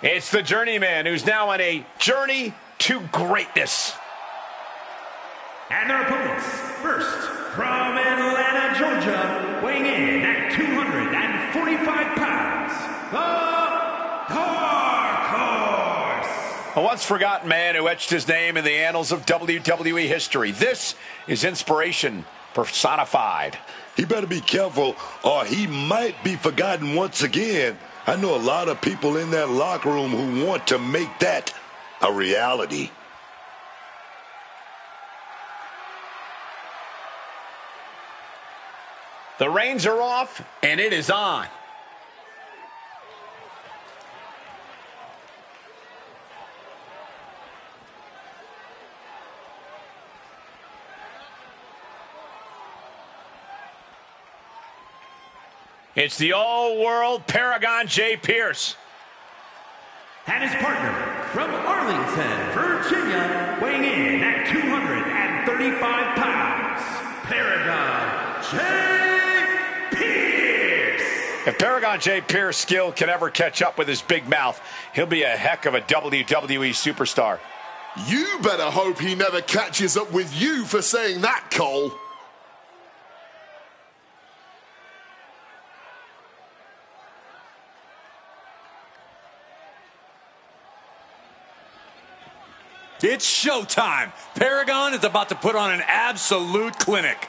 It's the Journeyman, who's now on a journey to greatness. And their opponents, first, from Atlanta, Georgia, weighing in at 245 pounds, the Dark Horse. A once forgotten man who etched his name in the annals of WWE history. This is inspiration personified. He better be careful or he might be forgotten once again. I know a lot of people in that locker room who want to make that a reality. The reins are off, and it is on. It's the all-world Paragon J. Pierce. And his partner, from Arlington, Virginia, weighing in at 235 pounds, Paragon J. Pierce. If Paragon J. Pierce's skill can ever catch up with his big mouth, he'll be a heck of a WWE superstar. You better hope he never catches up with you for saying that, Cole. It's showtime. Paragon is about to put on an absolute clinic.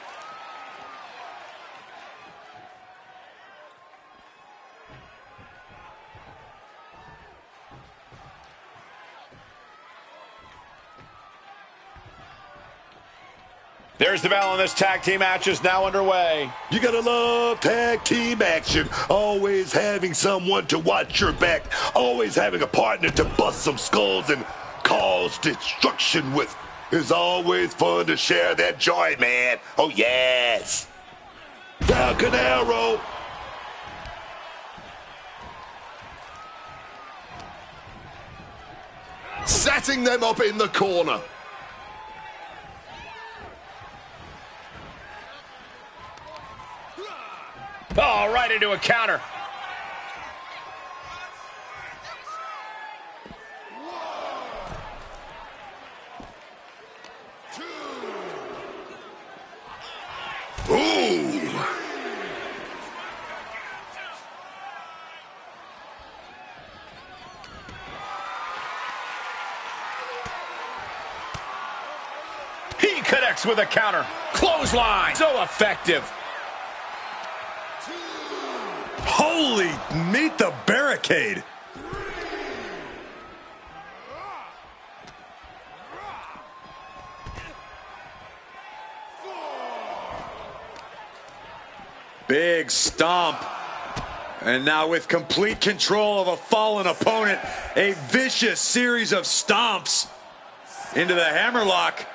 There's the bell, and this tag team match is now underway. You gotta love tag team action. Always having someone to watch your back. Always having a partner to bust some skulls and cause destruction with. It's always fun to share that joy, man. Oh, yes. Falcon Arrow. Setting them up in the corner. Oh, right into a counter. Ooh. He connects with a counter. Clothesline. So effective. Holy, meet the barricade. Big stomp. And now with complete control of a fallen opponent, a vicious series of stomps into the hammerlock.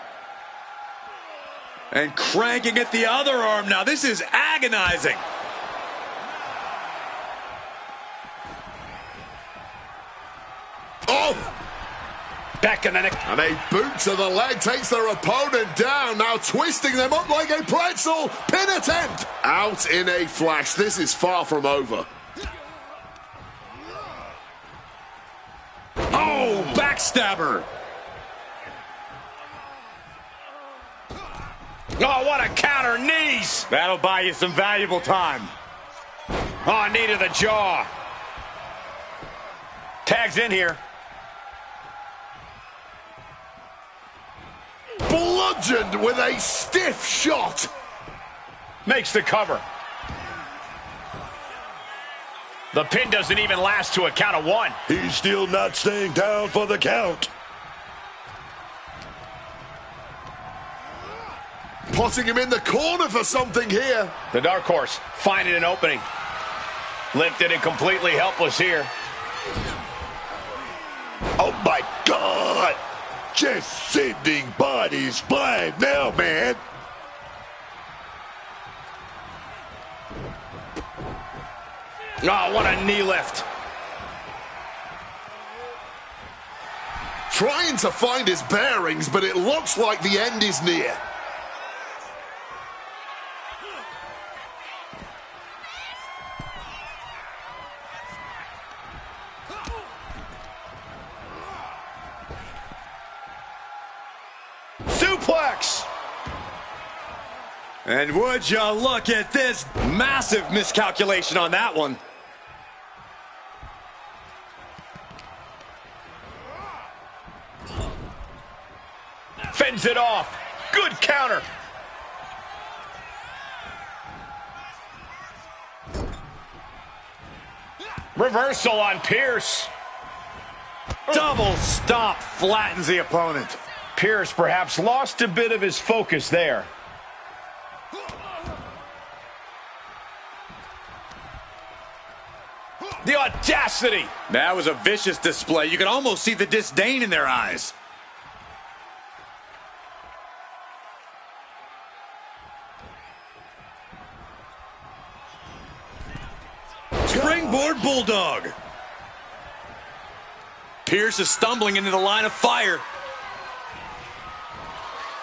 And cranking at the other arm now. This is agonizing. Oh! Back in the neck. And a boot to the leg takes their opponent down, now twisting them up like a pretzel. Pin attempt. Out in a flash. This is far from over. Oh, backstabber. Oh, what a counter. Knees. That'll buy you some valuable time. Oh, knee to the jaw. Tags in here. Bludgeoned with a stiff shot. Makes the cover. The pin doesn't even last to a count of one. He's still not staying down for the count. Potting him in the corner for something here. The Dark Horse finding an opening. Lifted and completely helpless here. Oh my God! Just sending bodies flying now, man. Oh, what a knee lift. Trying to find his bearings, but it looks like the end is near. Suplex. And would you look at this massive miscalculation on that one. Fends it off. Good counter. Reversal on Pierce. Double stomp flattens the opponent. Pierce perhaps lost a bit of his focus there. The audacity. That was a vicious display. You could almost see the disdain in their eyes. Springboard Bulldog. Pierce is stumbling into the line of fire.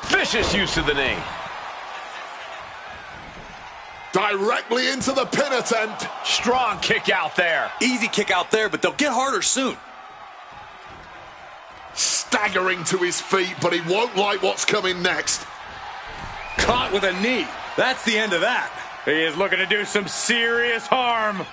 Vicious use of the knee. Directly into the pin attempt. Strong kick out there. Easy kick out there, but they'll get harder soon. Staggering to his feet, but he won't like what's coming next. Caught with a knee. That's the end of that. He is looking to do some serious harm.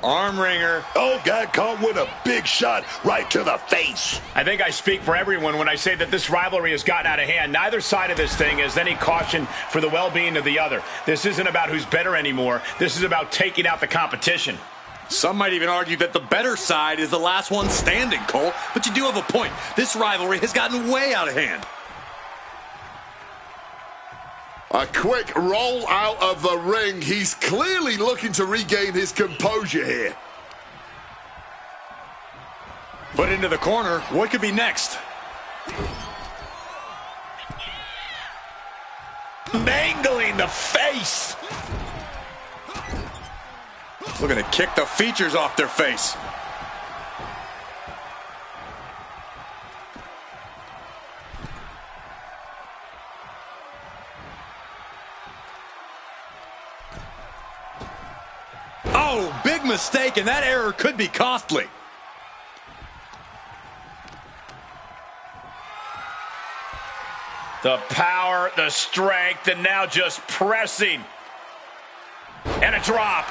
Arm wringer. Oh, got caught with a big shot right to the face. I think I speak for everyone when I say that this rivalry has gotten out of hand. Neither side of this thing has any caution for the well-being of the other. This isn't about who's better anymore. This is about taking out the competition. Some might even argue that the better side is the last one standing, Cole. But you do have a point. This rivalry has gotten way out of hand. A quick roll out of the ring. He's clearly looking to regain his composure here. Put into the corner. What could be next? Mangling the face. Looking to kick the features off their face. Oh, big mistake, and that error could be costly. The power, the strength, and now just pressing. And a drop.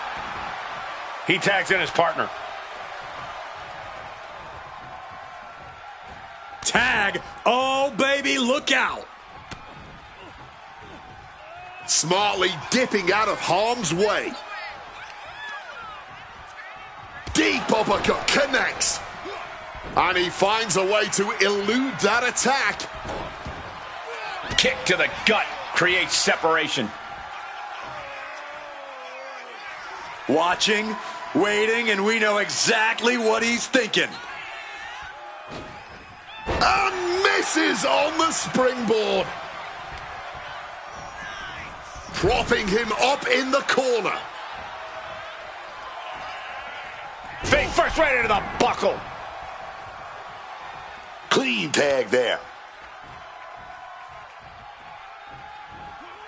He tags in his partner. Tag. Oh, baby, look out. Smartly dipping out of harm's way. Deep uppercut connects. And he finds a way to elude that attack. Kick to the gut creates separation. Watching, waiting, and we know exactly what he's thinking. And misses on the springboard. propping him up in the corner. Face first right into the buckle. Clean tag there.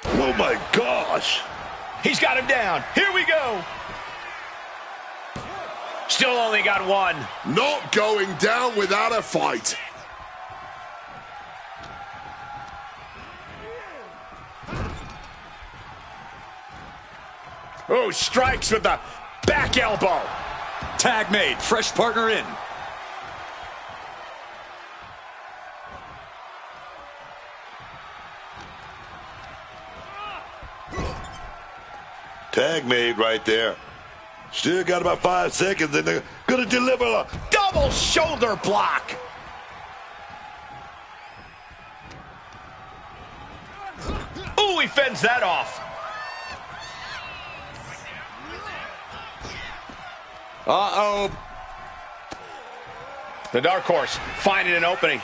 Oh my gosh. He's got him down. Here we go. Still only got one. Not going down without a fight. Oh, strikes with the back elbow. Tag made. Fresh partner in. Tag made right there. Still got about 5 seconds and they're gonna deliver a Double shoulder block. Ooh, he fends that off. Uh-oh. The Dark Horse finding an opening.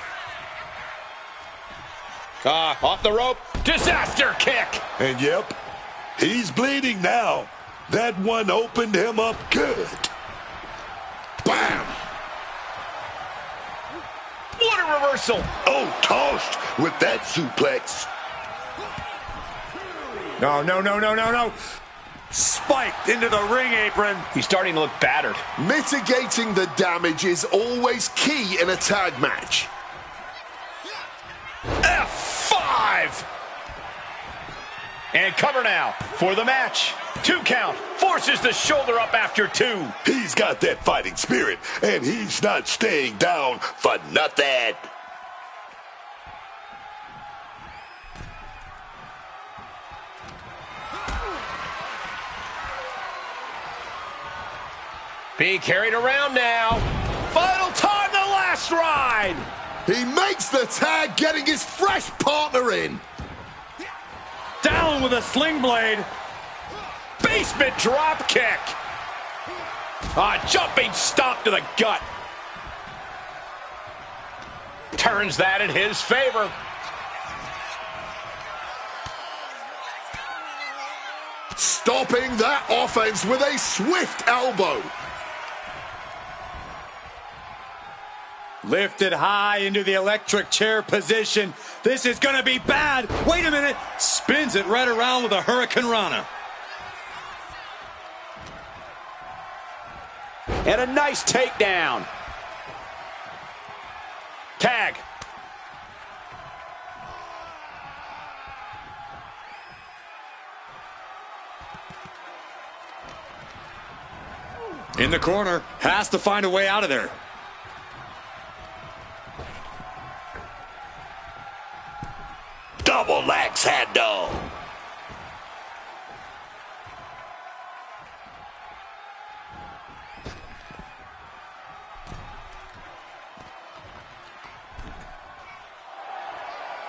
Off the rope. Disaster kick. And yep, he's bleeding now. That one opened him up good. Bam! What a reversal. Oh, tossed with that suplex. No, no, no, no, no, no. Spiked into the ring apron. He's starting to look battered. Mitigating the damage is always key in a tag match. F5. And cover now for the match. 2 count. Forces the shoulder up after 2. He's got that fighting spirit, and he's not staying down for nothing. Being carried around now. Final time, the last ride. He makes the tag, getting his fresh partner in. Down with a sling blade. Basement drop kick. Jumping stomp to the gut. Turns that in his favor. Stopping that offense with a swift elbow. Lifted high into the electric chair position. This is going to be bad. Wait a minute. Spins it right around with a Hurricane Rana. And a nice takedown. Tag. In the corner. Has to find a way out of there. Double axe handle.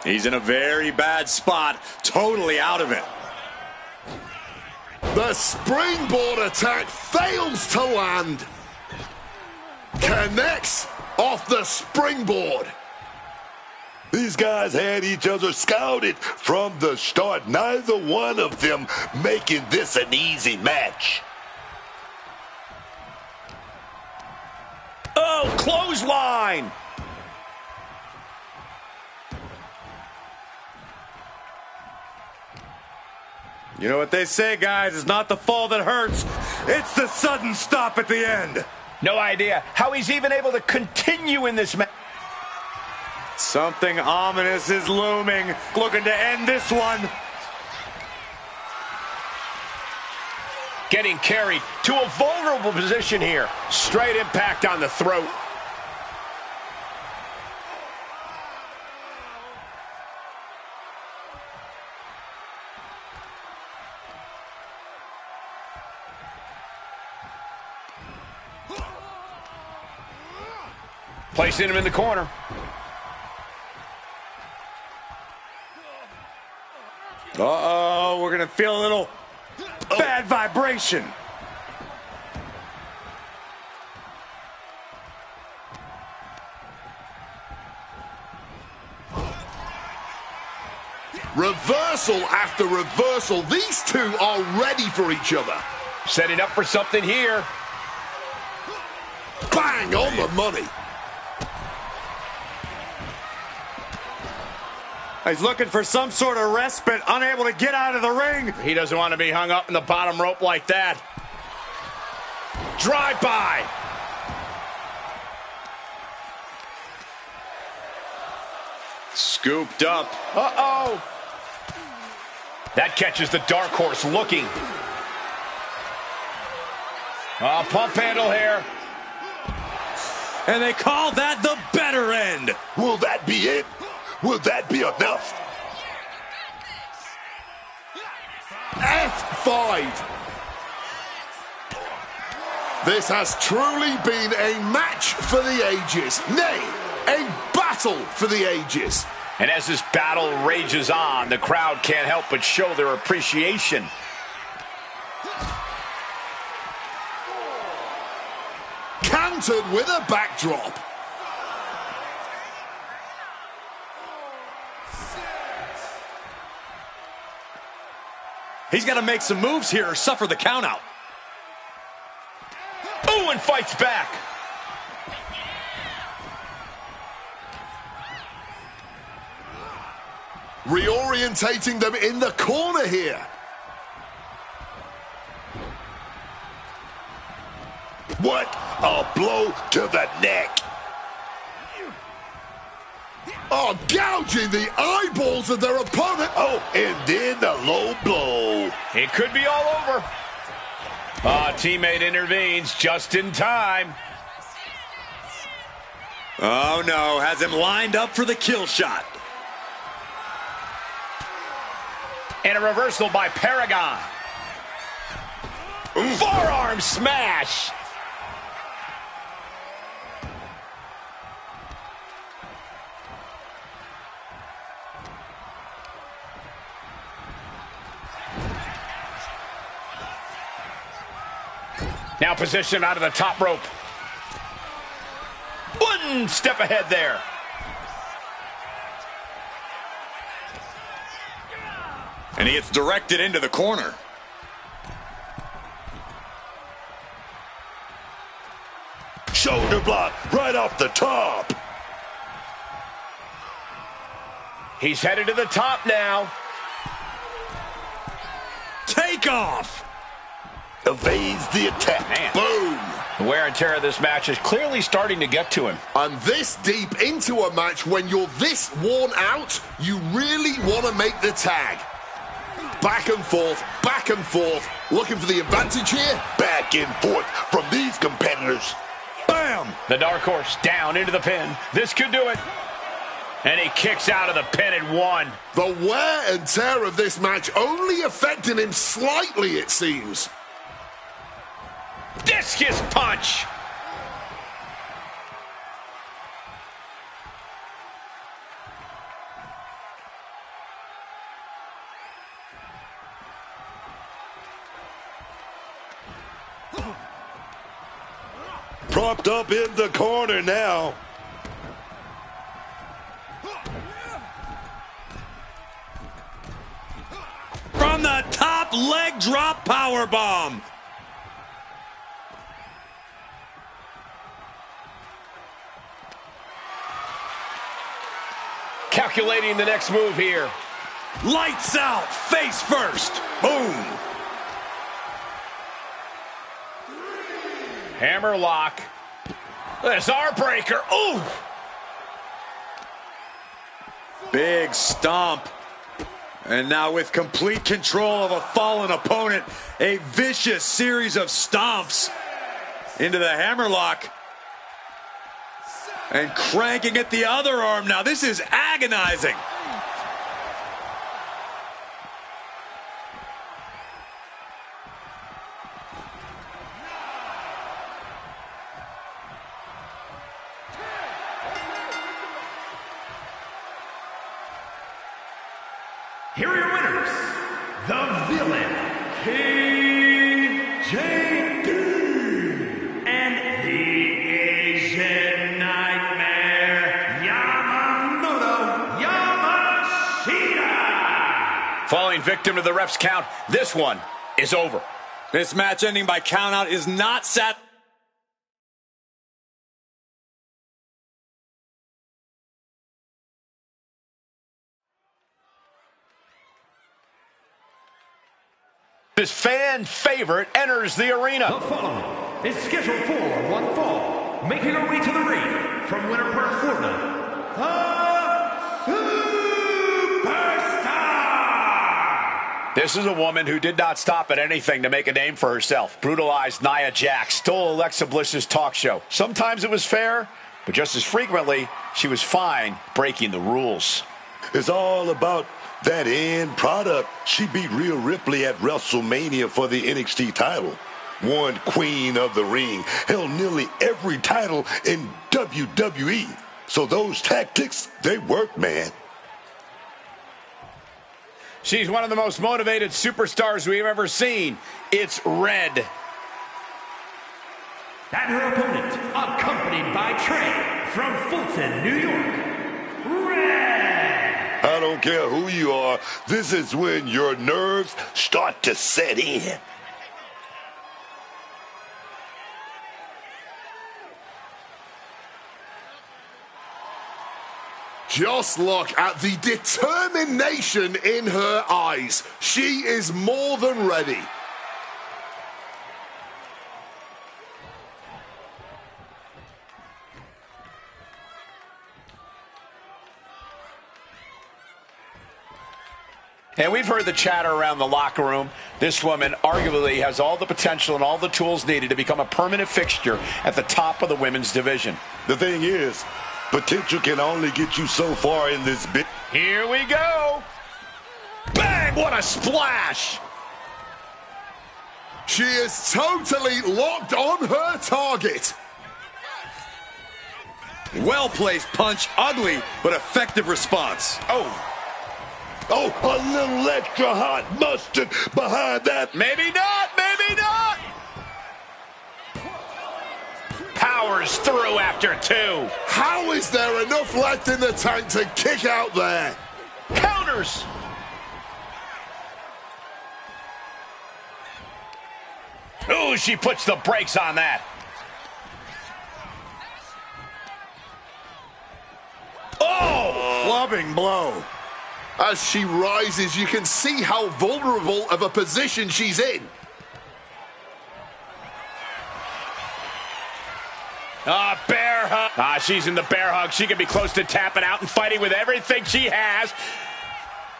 He's in a very bad spot. Totally out of it. The springboard attack fails to land. Connects off the springboard. These guys had each other scouted from the start. Neither one of them making this an easy match. Oh, clothesline. You know what they say, guys. It's not the fall that hurts. It's the sudden stop at the end. No idea how he's even able to continue in this match. Something ominous is looming. Looking to end this one. Getting carried to a vulnerable position here. Straight impact on the throat. Placing him in the corner. Uh-oh, we're going to feel a little bad vibration. Reversal after reversal. These two are ready for each other. Setting up for something here. Bang on the money. He's looking for some sort of respite, unable to get out of the ring. He doesn't want to be hung up in the bottom rope like that. Drive by. Scooped up. Uh-oh. That catches the dark horse looking. Pump handle here. And they call that the better end. Will that be it? Will that be enough? F5. This has truly been a match for the ages. Nay, a battle for the ages. And as this battle rages on, the crowd can't help but show their appreciation. Countered with a backdrop. He's got to make some moves here or suffer the countout. Ooh, and fights back. Reorientating them in the corner here. What a blow to the neck. Oh, gouging the eyeballs of their opponent. Oh, and then the low blow. It could be all over. Teammate intervenes just in time. Oh, no. Has him lined up for the kill shot. And a reversal by Paragon. Forearm smash. Now positioned out of the top rope. One step ahead there. And he gets directed into the corner. Shoulder block right off the top. He's headed to the top now. Take off. Evades the attack. Man. Boom. The wear and tear of this match is clearly starting to get to him. And this deep into a match, when you're this worn out, you really want to make the tag. Back and forth, looking for the advantage here. Back and forth from these competitors. Bam! The dark horse down into the pin. This could do it. And he kicks out of the pin at one. The wear and tear of this match only affecting him slightly, it seems. Discus punch. Propped up in the corner now. From the top, leg drop powerbomb. Calculating the next move here. Lights out, face first. Boom. Hammer lock. This our breaker. Ooh. Big stomp. And now with complete control of a fallen opponent, a vicious series of stomps into the hammerlock. And cranking at the other arm now. This is agonizing. Here are your winners, the Villain, KJD, and the Asian Nightmare, Yamamoto Yamashita. victim to the ref's count. This one is over. This match ending by countout is not sat. This fan favorite enters the arena. The following is scheduled for one fall, making her way to the ring from Winterburg, Florida, the Superstar! This is a woman who did not stop at anything to make a name for herself. Brutalized Nia Jax, stole Alexa Bliss's talk show. Sometimes it was fair, but just as frequently, she was fine breaking the rules. It's all about that end product. She beat Rhea Ripley at WrestleMania for the NXT title. One Queen of the Ring, held nearly every title in WWE. So those tactics, they work, man. She's one of the most motivated superstars we've ever seen. It's Red. And her opponent, accompanied by Trey from Fulton, New York, Red! I don't care who you are, this is when your nerves start to set in. Just look at the determination in her eyes. She is more than ready. And we've heard the chatter around the locker room. This woman arguably has all the potential and all the tools needed to become a permanent fixture at the top of the women's division. The thing is, potential can only get you so far in this bit. Here we go. Bang! What a splash! She is totally locked on her target. Well-placed punch, ugly but effective response. Oh, a little extra hot mustard behind that. Maybe not, maybe not. Powers through after two. How is there enough left in the tank to kick out there? Counters. Ooh, she puts the brakes on that. Oh, clubbing blow. As she rises, you can see how vulnerable of a position she's in. Bear hug. She's in the bear hug. She could be close to tapping out and fighting with everything she has.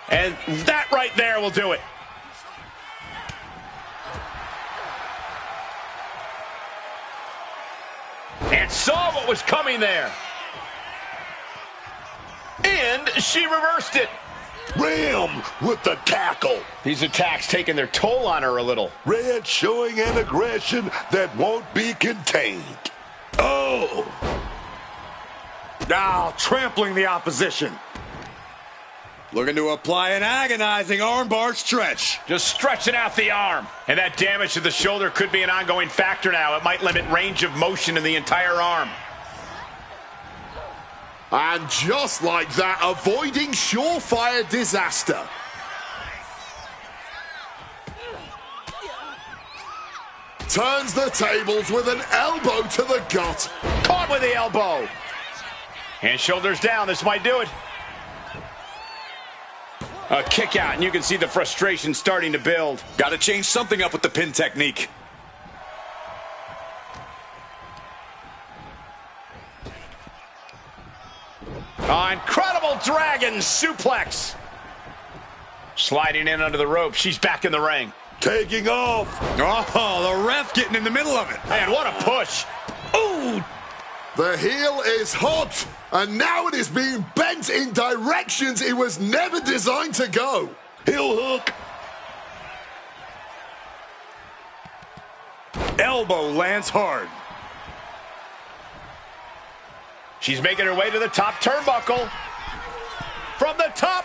And that right there will do it. And saw what was coming there. And she reversed it. Ram with the tackle. These attacks taking their toll on her a little. Red showing an aggression that won't be contained. Oh! Now trampling the opposition. Looking to apply an agonizing armbar stretch. Just stretching out the arm. And that damage to the shoulder could be an ongoing factor now. It might limit range of motion in the entire arm. And just like that, avoiding surefire disaster. Turns the tables with an elbow to the gut. Caught with the elbow. And shoulders down. This might do it. A kick out, and you can see the frustration starting to build. Got to change something up with the pin technique. Incredible dragon suplex. Sliding in under the rope. She's back in the ring. Taking off. Oh, the ref getting in the middle of it. Man, what a push. Ooh. The heel is hot, and now it is being bent in directions it was never designed to go. Heel hook. Elbow lands hard. She's making her way to the top turnbuckle. From the top.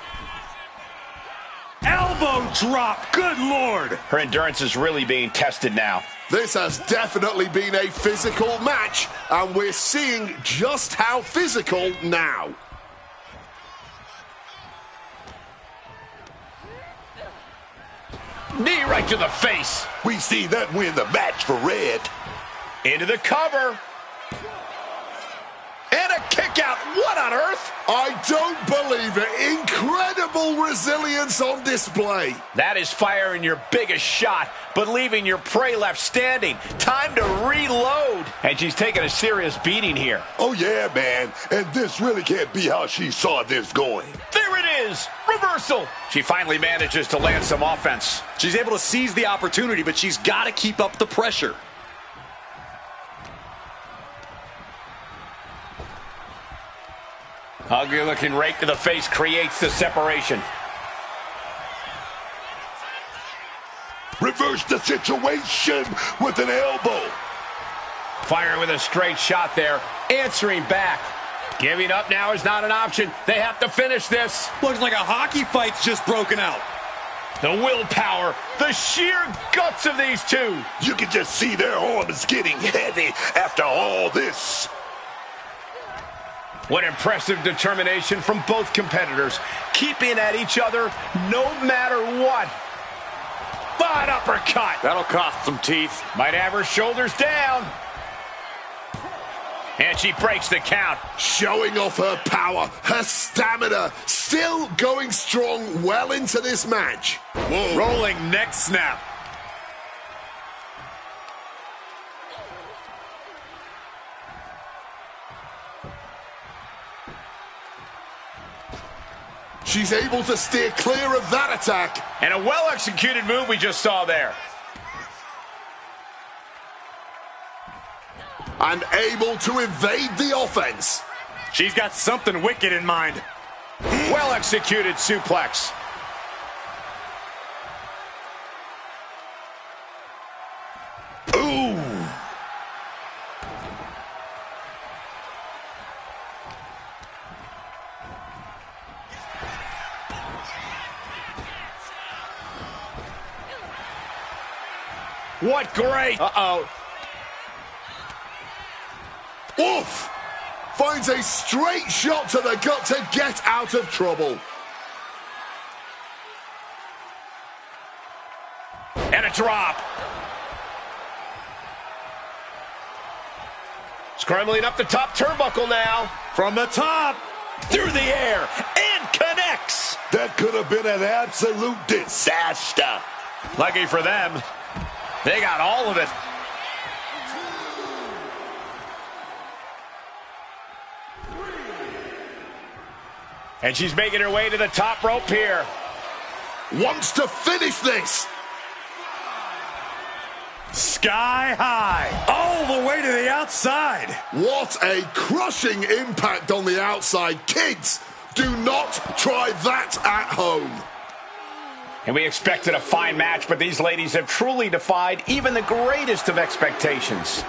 Elbow drop. Good Lord. Her endurance is really being tested now. This has definitely been a physical match, and we're seeing just how physical now. Knee right to the face. We see that win the match for Red. Into the cover. And a kick out. What on earth? I don't believe it. Incredible resilience on display. That is firing your biggest shot, but leaving your prey left standing. Time to reload. And she's taking a serious beating here. Oh, yeah, man. And this really can't be how she saw this going. There it is. Reversal. She finally manages to land some offense. She's able to seize the opportunity, but she's got to keep up the pressure. Ugly looking rake to the face creates the separation. Reverse the situation with an elbow. Firing with a straight shot there. Answering back. Giving up now is not an option. They have to finish this. Looks like a hockey fight's just broken out. The willpower, the sheer guts of these two. You can just see their arms getting heavy after all this. What impressive determination from both competitors, keeping at each other no matter what. An uppercut. That'll cost some teeth. Might have her shoulders down. And she breaks the count. Showing off her power, her stamina, still going strong well into this match. Whoa. Rolling neck snap. She's able to steer clear of that attack. And a well-executed move we just saw there. And able to evade the offense. She's got something wicked in mind. Well-executed suplex. Ooh. What great. Uh-oh. Oof! Finds a straight shot to the gut to get out of trouble. And a drop. Scrambling up the top turnbuckle now. From the top. Through the air. And connects. That could have been an absolute disaster. Lucky for them, they got all of it. And she's making her way to the top rope here. Wants to finish this. Sky high. All the way to the outside. What a crushing impact on the outside. Kids, do not try that at home. And we expected a fine match, but these ladies have truly defied even the greatest of expectations.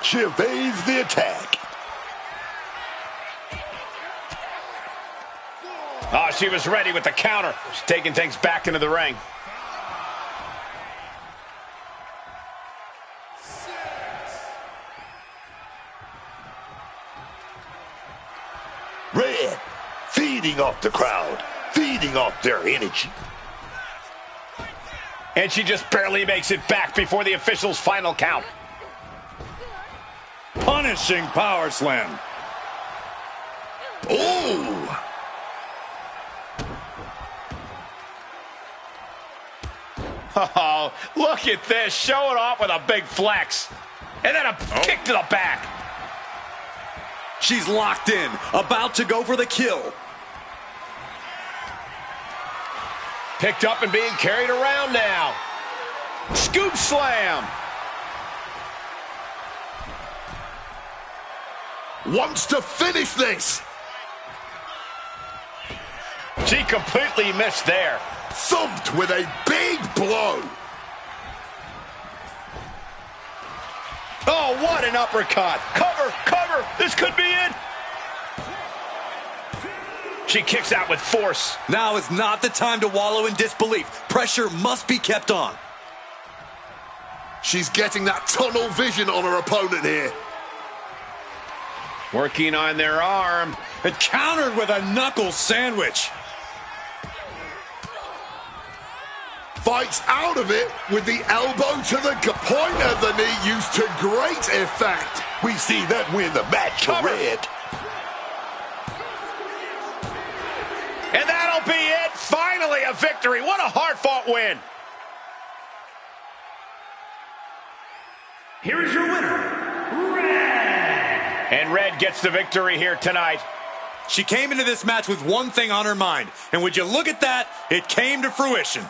She evades the attack. Oh, she was ready with the counter. She's taking things back into the ring. Red, feeding off the crowd, feeding off their energy. And she just barely makes it back before the official's final count. Punishing power slam. Ooh! Oh, look at this. Showing off with a big flex. And then a kick to the back. She's locked in, about to go for the kill. Picked up and being carried around now. Scoop slam. Wants to finish this. She completely missed there. Thumped with a big blow. Oh, what an uppercut. Cover, cover. This could be it. She kicks out with force. Now is not the time to wallow in disbelief. Pressure must be kept on. She's getting that tunnel vision on her opponent here. Working on their arm. And countered with a knuckle sandwich. fights out of it with the elbow to the point of the knee used to great effect. We see that win the match for Red. And that'll be it. Finally a victory. What a hard-fought win. Here is your winner, Red. And Red gets the victory here tonight. She came into this match with one thing on her mind, and would you look at that, it came to fruition.